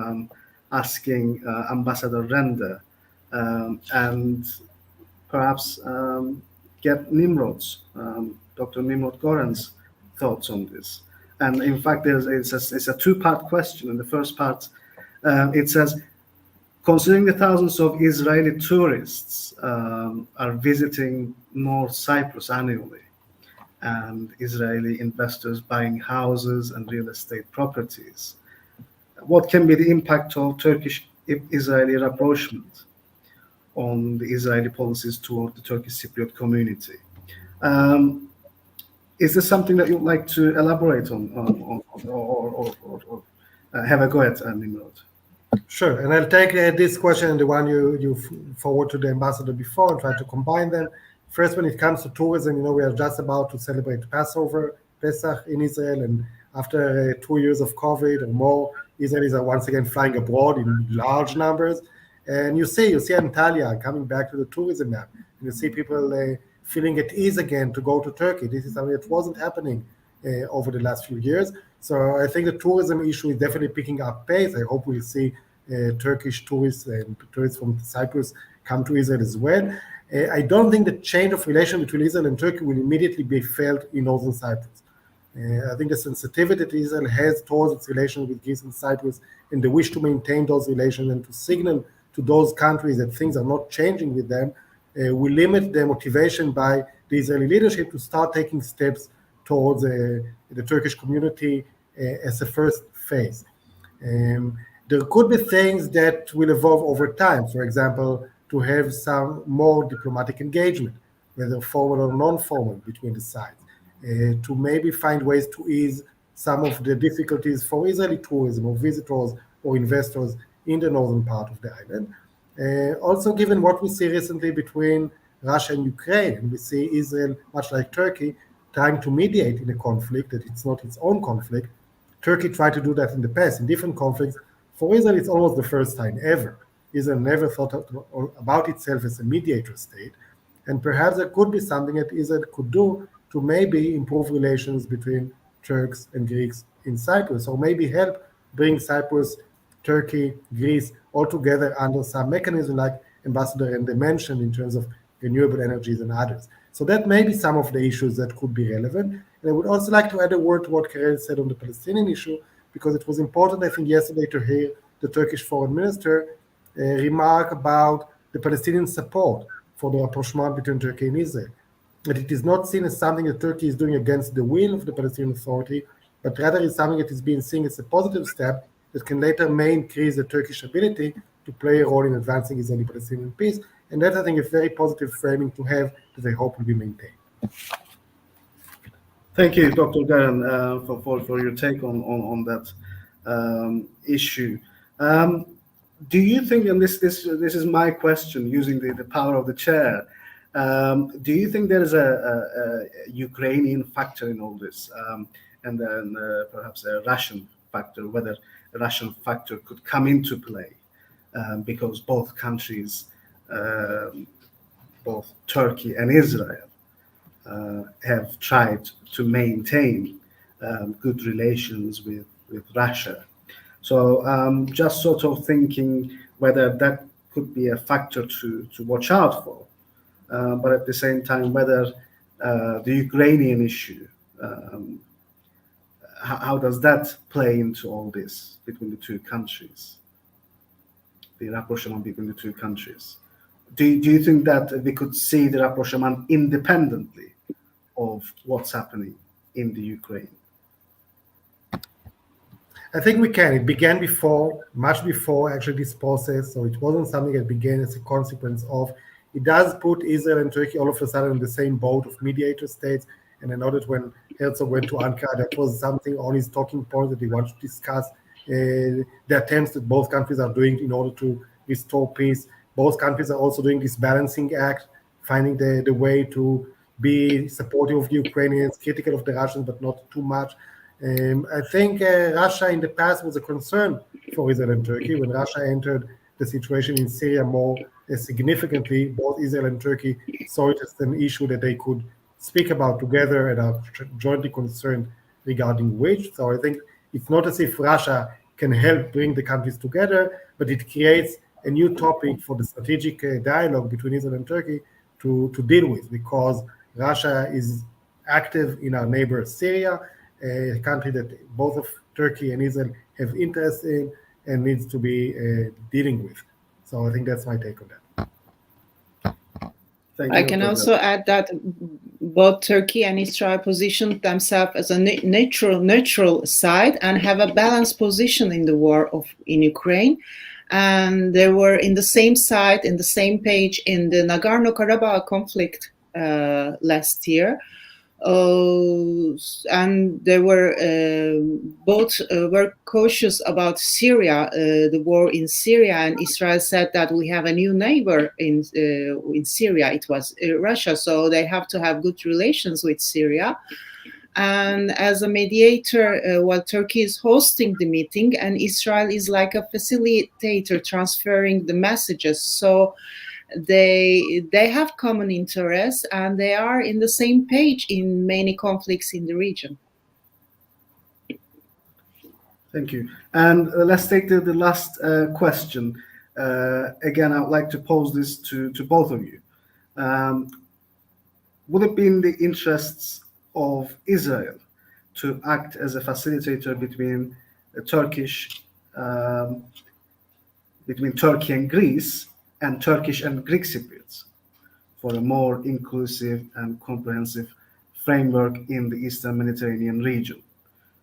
asking Ambassador Rende, and perhaps get Nimrod's, Dr. Nimrod Goren's thoughts on this. And in fact, it's a two-part question. In the first part, it says, considering the thousands of Israeli tourists are visiting North Cyprus annually, and Israeli investors buying houses and real estate properties, what can be the impact of Turkish-Israeli rapprochement on the Israeli policies toward the Turkish Cypriot community? Is this something that you'd like to elaborate on or have a go at, Nimrod? Sure, and I'll take this question and the one you forward to the ambassador before and try to combine them. First, when it comes to tourism, we are just about to celebrate Pesach in Israel, and after 2 years of COVID or more, Israelis are once again flying abroad in large numbers. And you see Antalya coming back to the tourism map. And you see people feeling at ease again to go to Turkey. This is something that wasn't happening over the last few years. So I think the tourism issue is definitely picking up pace. I hope we'll see Turkish tourists and tourists from Cyprus come to Israel as well. I don't think the change of relation between Israel and Turkey will immediately be felt in northern Cyprus. I think the sensitivity that Israel has towards its relations with Greece and Cyprus and the wish to maintain those relations and to signal to those countries that things are not changing with them will limit the motivation by the Israeli leadership to start taking steps towards the Turkish community as a first phase. There could be things that will evolve over time. For example, to have some more diplomatic engagement, whether formal or non-formal, between the sides, to maybe find ways to ease some of the difficulties for Israeli tourism or visitors or investors in the northern part of the island. Also, given what we see recently between Russia and Ukraine, and we see Israel, much like Turkey, trying to mediate in a conflict that it's not its own conflict. Turkey tried to do that in the past in different conflicts. For Israel, it's almost the first time ever. Israel never thought about itself as a mediator state. And perhaps there could be something that Israel could do to maybe improve relations between Turks and Greeks in Cyprus, or maybe help bring Cyprus, Turkey, Greece all together under some mechanism like Ambassador Rende mentioned in terms of renewable energies and others. So that may be some of the issues that could be relevant. And I would also like to add a word to what Karel said on the Palestinian issue, because it was important, I think, yesterday to hear the Turkish foreign minister remark about the Palestinian support for the rapprochement between Turkey and Israel. That it is not seen as something that Turkey is doing against the will of the Palestinian Authority, but rather is something that is being seen as a positive step that can later may increase the Turkish ability to play a role in advancing Israeli-Palestinian peace. And that's, I think, a very positive framing to have that I hope will be maintained. Thank you, Dr. Goren, for your take on that issue. Do you think, and this is my question, using the power of the chair, do you think there is a Ukrainian factor in all this, and then perhaps a Russian factor, whether a Russian factor could come into play, because both countries, both Turkey and Israel, have tried to maintain good relations with Russia. So just sort of thinking whether that could be a factor to watch out for, but at the same time whether the Ukrainian issue, how does that play into all this between the two countries, the rapprochement between the two countries? Do you think that we could see the rapprochement independently of what's happening in the Ukraine? I think we can. It began before, much before actually this process, so it wasn't something that began as a consequence of. It does put Israel and Turkey all of a sudden in the same boat of mediator states, and I know that when Herzog went to Ankara, that was something on his talking point that he wanted to discuss the attempts that both countries are doing in order to restore peace. Both countries are also doing this balancing act, finding the way to be supportive of the Ukrainians, critical of the Russians, but not too much. I think Russia in the past was a concern for Israel and Turkey. When Russia entered the situation in Syria more significantly, both Israel and Turkey saw it as an issue that they could speak about together and are jointly concerned regarding which. So I think it's not as if Russia can help bring the countries together, but it creates a new topic for the strategic dialogue between Israel and Turkey to deal with, because Russia is active in our neighbor Syria, a country that both of Turkey and Israel have interest in and needs to be dealing with. So I think that's my take on that. I can also add that both Turkey and Israel positioned themselves as a neutral side and have a balanced position in the war in Ukraine. And they were in the same side, in the same page in the Nagorno-Karabakh conflict last year. And they were both were cautious about Syria, the war in Syria, and Israel said that we have a new neighbor in Syria. It was Russia, so they have to have good relations with Syria. And as a mediator, while Turkey is hosting the meeting, and Israel is like a facilitator transferring the messages. So they have common interests and they are in the same page in many conflicts in the region. Thank you. And let's take the last question. Again, I would like to pose this to both of you. Would it be in the interests of Israel to act as a facilitator between between Turkey and Greece, and Turkish and Greek Cypriots, for a more inclusive and comprehensive framework in the Eastern Mediterranean region?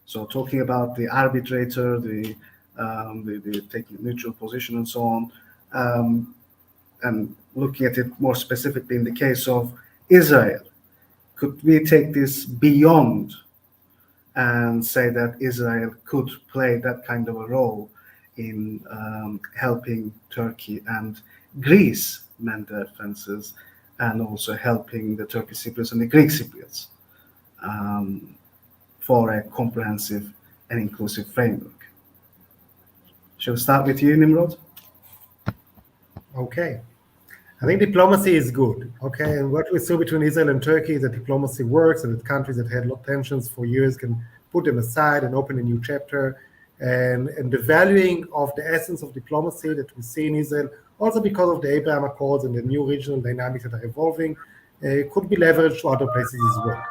So talking about the arbitrator, the taking a neutral position and so on, and looking at it more specifically in the case of Israel, could we take this beyond and say that Israel could play that kind of a role in helping Turkey and Greece mend their fences, and also helping the Turkish Cypriots and the Greek Cypriots for a comprehensive and inclusive framework? Shall we start with you, Nimrod? Okay. I think diplomacy is good, okay? And what we saw between Israel and Turkey is that diplomacy works, and that countries that had tensions for years can put them aside and open a new chapter. And the valuing of the essence of diplomacy that we see in Israel, also because of the Abraham Accords and the new regional dynamics that are evolving, could be leveraged to other places as well.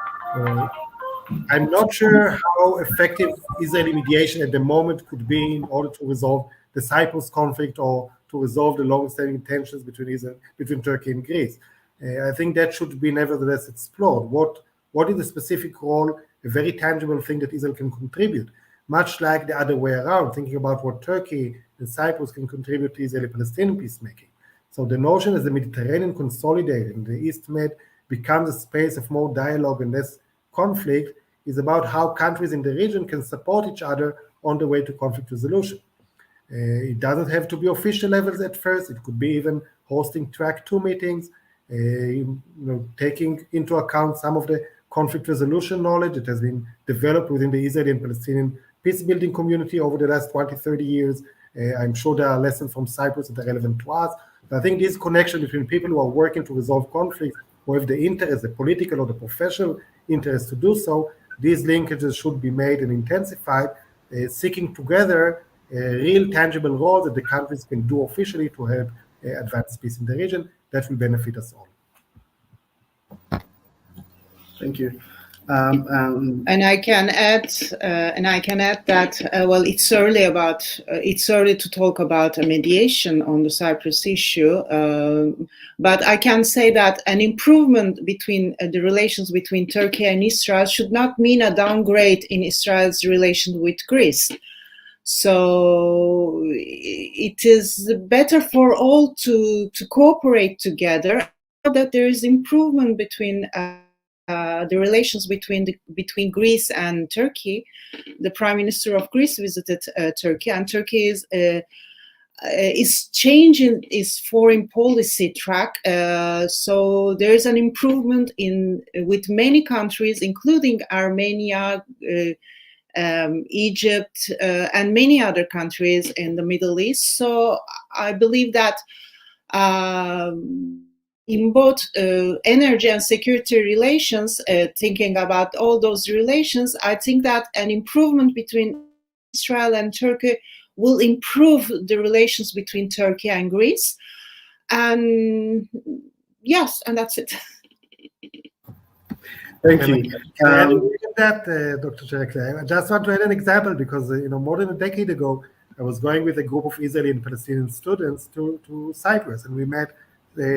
I'm not sure how effective Israeli mediation at the moment could be in order to resolve the Cyprus conflict or to resolve the long-standing tensions between Turkey and Greece. I think that should be nevertheless explored. What is the specific role, a very tangible thing that Israel can contribute, much like the other way around, thinking about what Turkey and Cyprus can contribute to Israeli-Palestinian peacemaking. So the notion as the Mediterranean consolidated and the East Med becomes a space of more dialogue and less conflict is about how countries in the region can support each other on the way to conflict resolution. It doesn't have to be official levels at first. It could be even hosting track 2 meetings, taking into account some of the conflict resolution knowledge that has been developed within the Israeli and Palestinian peace-building community over the last 20, 30 years. I'm sure there are lessons from Cyprus that are relevant to us. But I think this connection between people who are working to resolve conflicts, or have the interest, the political or the professional interest to do so, these linkages should be made and intensified, seeking together real tangible roles that the countries can do officially to help advance peace in the region. That will benefit us all. Thank you. And I can add that well, it's early to talk about a mediation on the Cyprus issue, but I can say that an improvement between the relations between Turkey and Israel should not mean a downgrade in Israel's relation with Greece. So it is better for all to cooperate together. That there is improvement between the relations between Greece and Turkey. The Prime Minister of Greece visited Turkey, and Turkey is changing its foreign policy track. So there is an improvement with many countries, including Armenia, Egypt, and many other countries in the Middle East. So I believe that in both energy and security relations, thinking about all those relations, I think that an improvement between Israel and Turkey will improve the relations between Turkey and Greece. And yes, and that's it. Thank you. Dr. Cherek, I just want to add an example because more than a decade ago, I was going with a group of Israeli and Palestinian students to Cyprus, and we met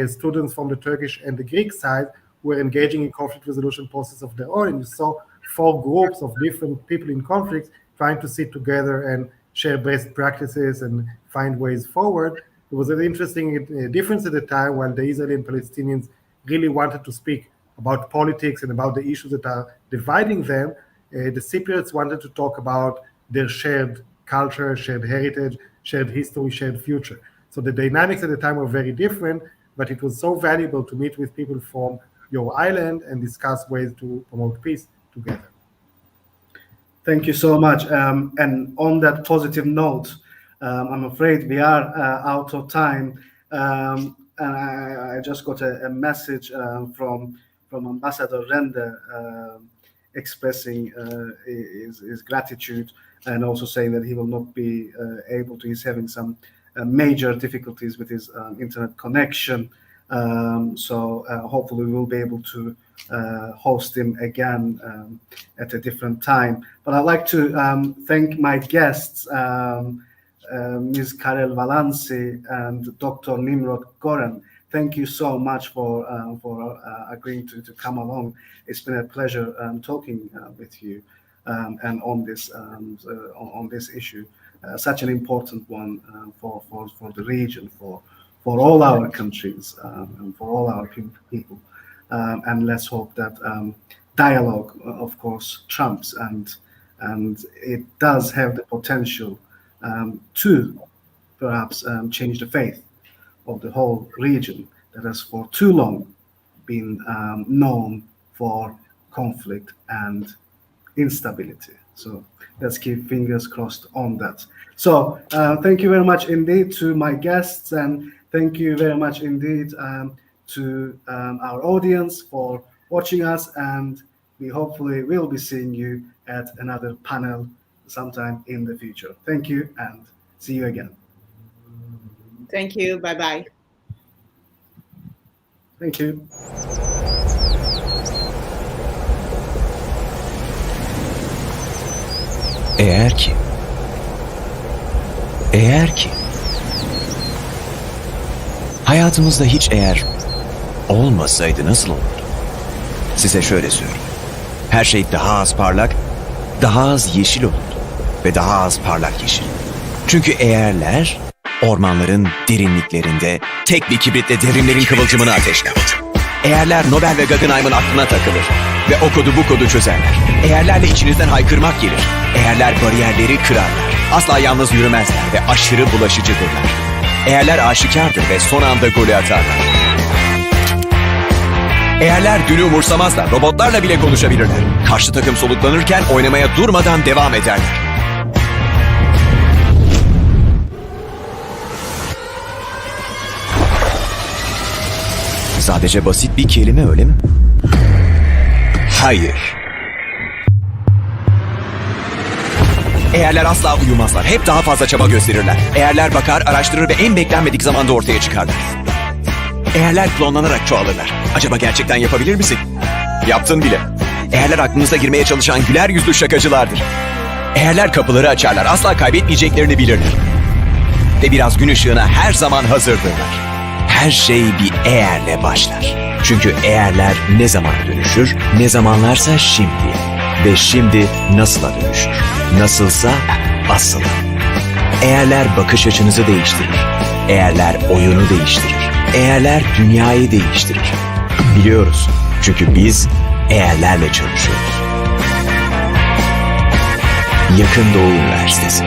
students from the Turkish and the Greek side who were engaging in conflict resolution process of their own. And you saw 4 groups of different people in conflicts trying to sit together and share best practices and find ways forward. It was an interesting difference at the time. While the Israeli and Palestinians really wanted to speak about politics and about the issues that are dividing them, the Cypriots wanted to talk about their shared culture, shared heritage, shared history, shared future. So the dynamics at the time were very different, but it was so valuable to meet with people from your island and discuss ways to promote peace together. Thank you so much. And on that positive note, I'm afraid we are out of time. And I just got a message from Ambassador Rende expressing his gratitude and also saying that he will not be able to. He's having some major difficulties with his internet connection. So hopefully we'll be able to host him again at a different time. But I'd like to thank my guests, Ms. Karel Valansi and Dr. Nimrod Goren. Thank you so much for agreeing to come along. It's been a pleasure talking with you and on this issue, such an important one for the region, for all our countries and for all our people. And let's hope that dialogue, of course, trumps, and it does have the potential to perhaps change the fate of the whole region that has for too long been known for conflict and instability. So let's keep fingers crossed on that. So thank you very much indeed to my guests, and Thank you very much indeed to our audience for watching us, and we hopefully will be seeing you at another panel sometime in the future. Thank you and see you again. Thank you. Bye-bye. Thank you. Eğer ki hayatımızda hiç eğer olmasaydı nasıl olurdu? Size şöyle söyleyeyim. Her şey daha az parlak, daha az yeşil olurdu ve daha az parlak yeşil. Çünkü eğerler ormanların derinliklerinde tek bir kibritle devrimlerin kıvılcımını ateşler. Eğerler Nobel ve Guggenheim'ın aklına takılır ve o kodu bu kodu çözerler. Eğerlerle içinizden haykırmak gelir. Eğerler bariyerleri kırarlar. Asla yalnız yürümezler ve aşırı bulaşıcıdırlar. Eğerler aşikardır ve son anda golü atarlar. Eğerler dünü umursamazlar, robotlarla bile konuşabilirler. Karşı takım soluklanırken oynamaya durmadan devam ederler. Sadece basit bir kelime öyle mi? Hayır. Eğerler asla uyumazlar, hep daha fazla çaba gösterirler. Eğerler bakar, araştırır ve en beklenmedik zamanda ortaya çıkarlar. Eğerler klonlanarak çoğalırlar. Acaba gerçekten yapabilir misin? Yaptın bile. Eğerler aklınıza girmeye çalışan güler yüzlü şakacılardır. Eğerler kapıları açarlar, asla kaybetmeyeceklerini bilirler. Ve biraz gün ışığına her zaman hazırdırlar. Her şey bir eğerle başlar. Çünkü eğerler ne zaman dönüşür, ne zamanlarsa şimdi. Ve şimdi nasıla dönüşür. Nasılsa asıla. Eğerler bakış açınızı değiştirir. Eğerler oyunu değiştirir. Eğerler dünyayı değiştirir. Biliyoruz. Çünkü biz eğerlerle çalışıyoruz. Yakın Doğu Üniversitesi.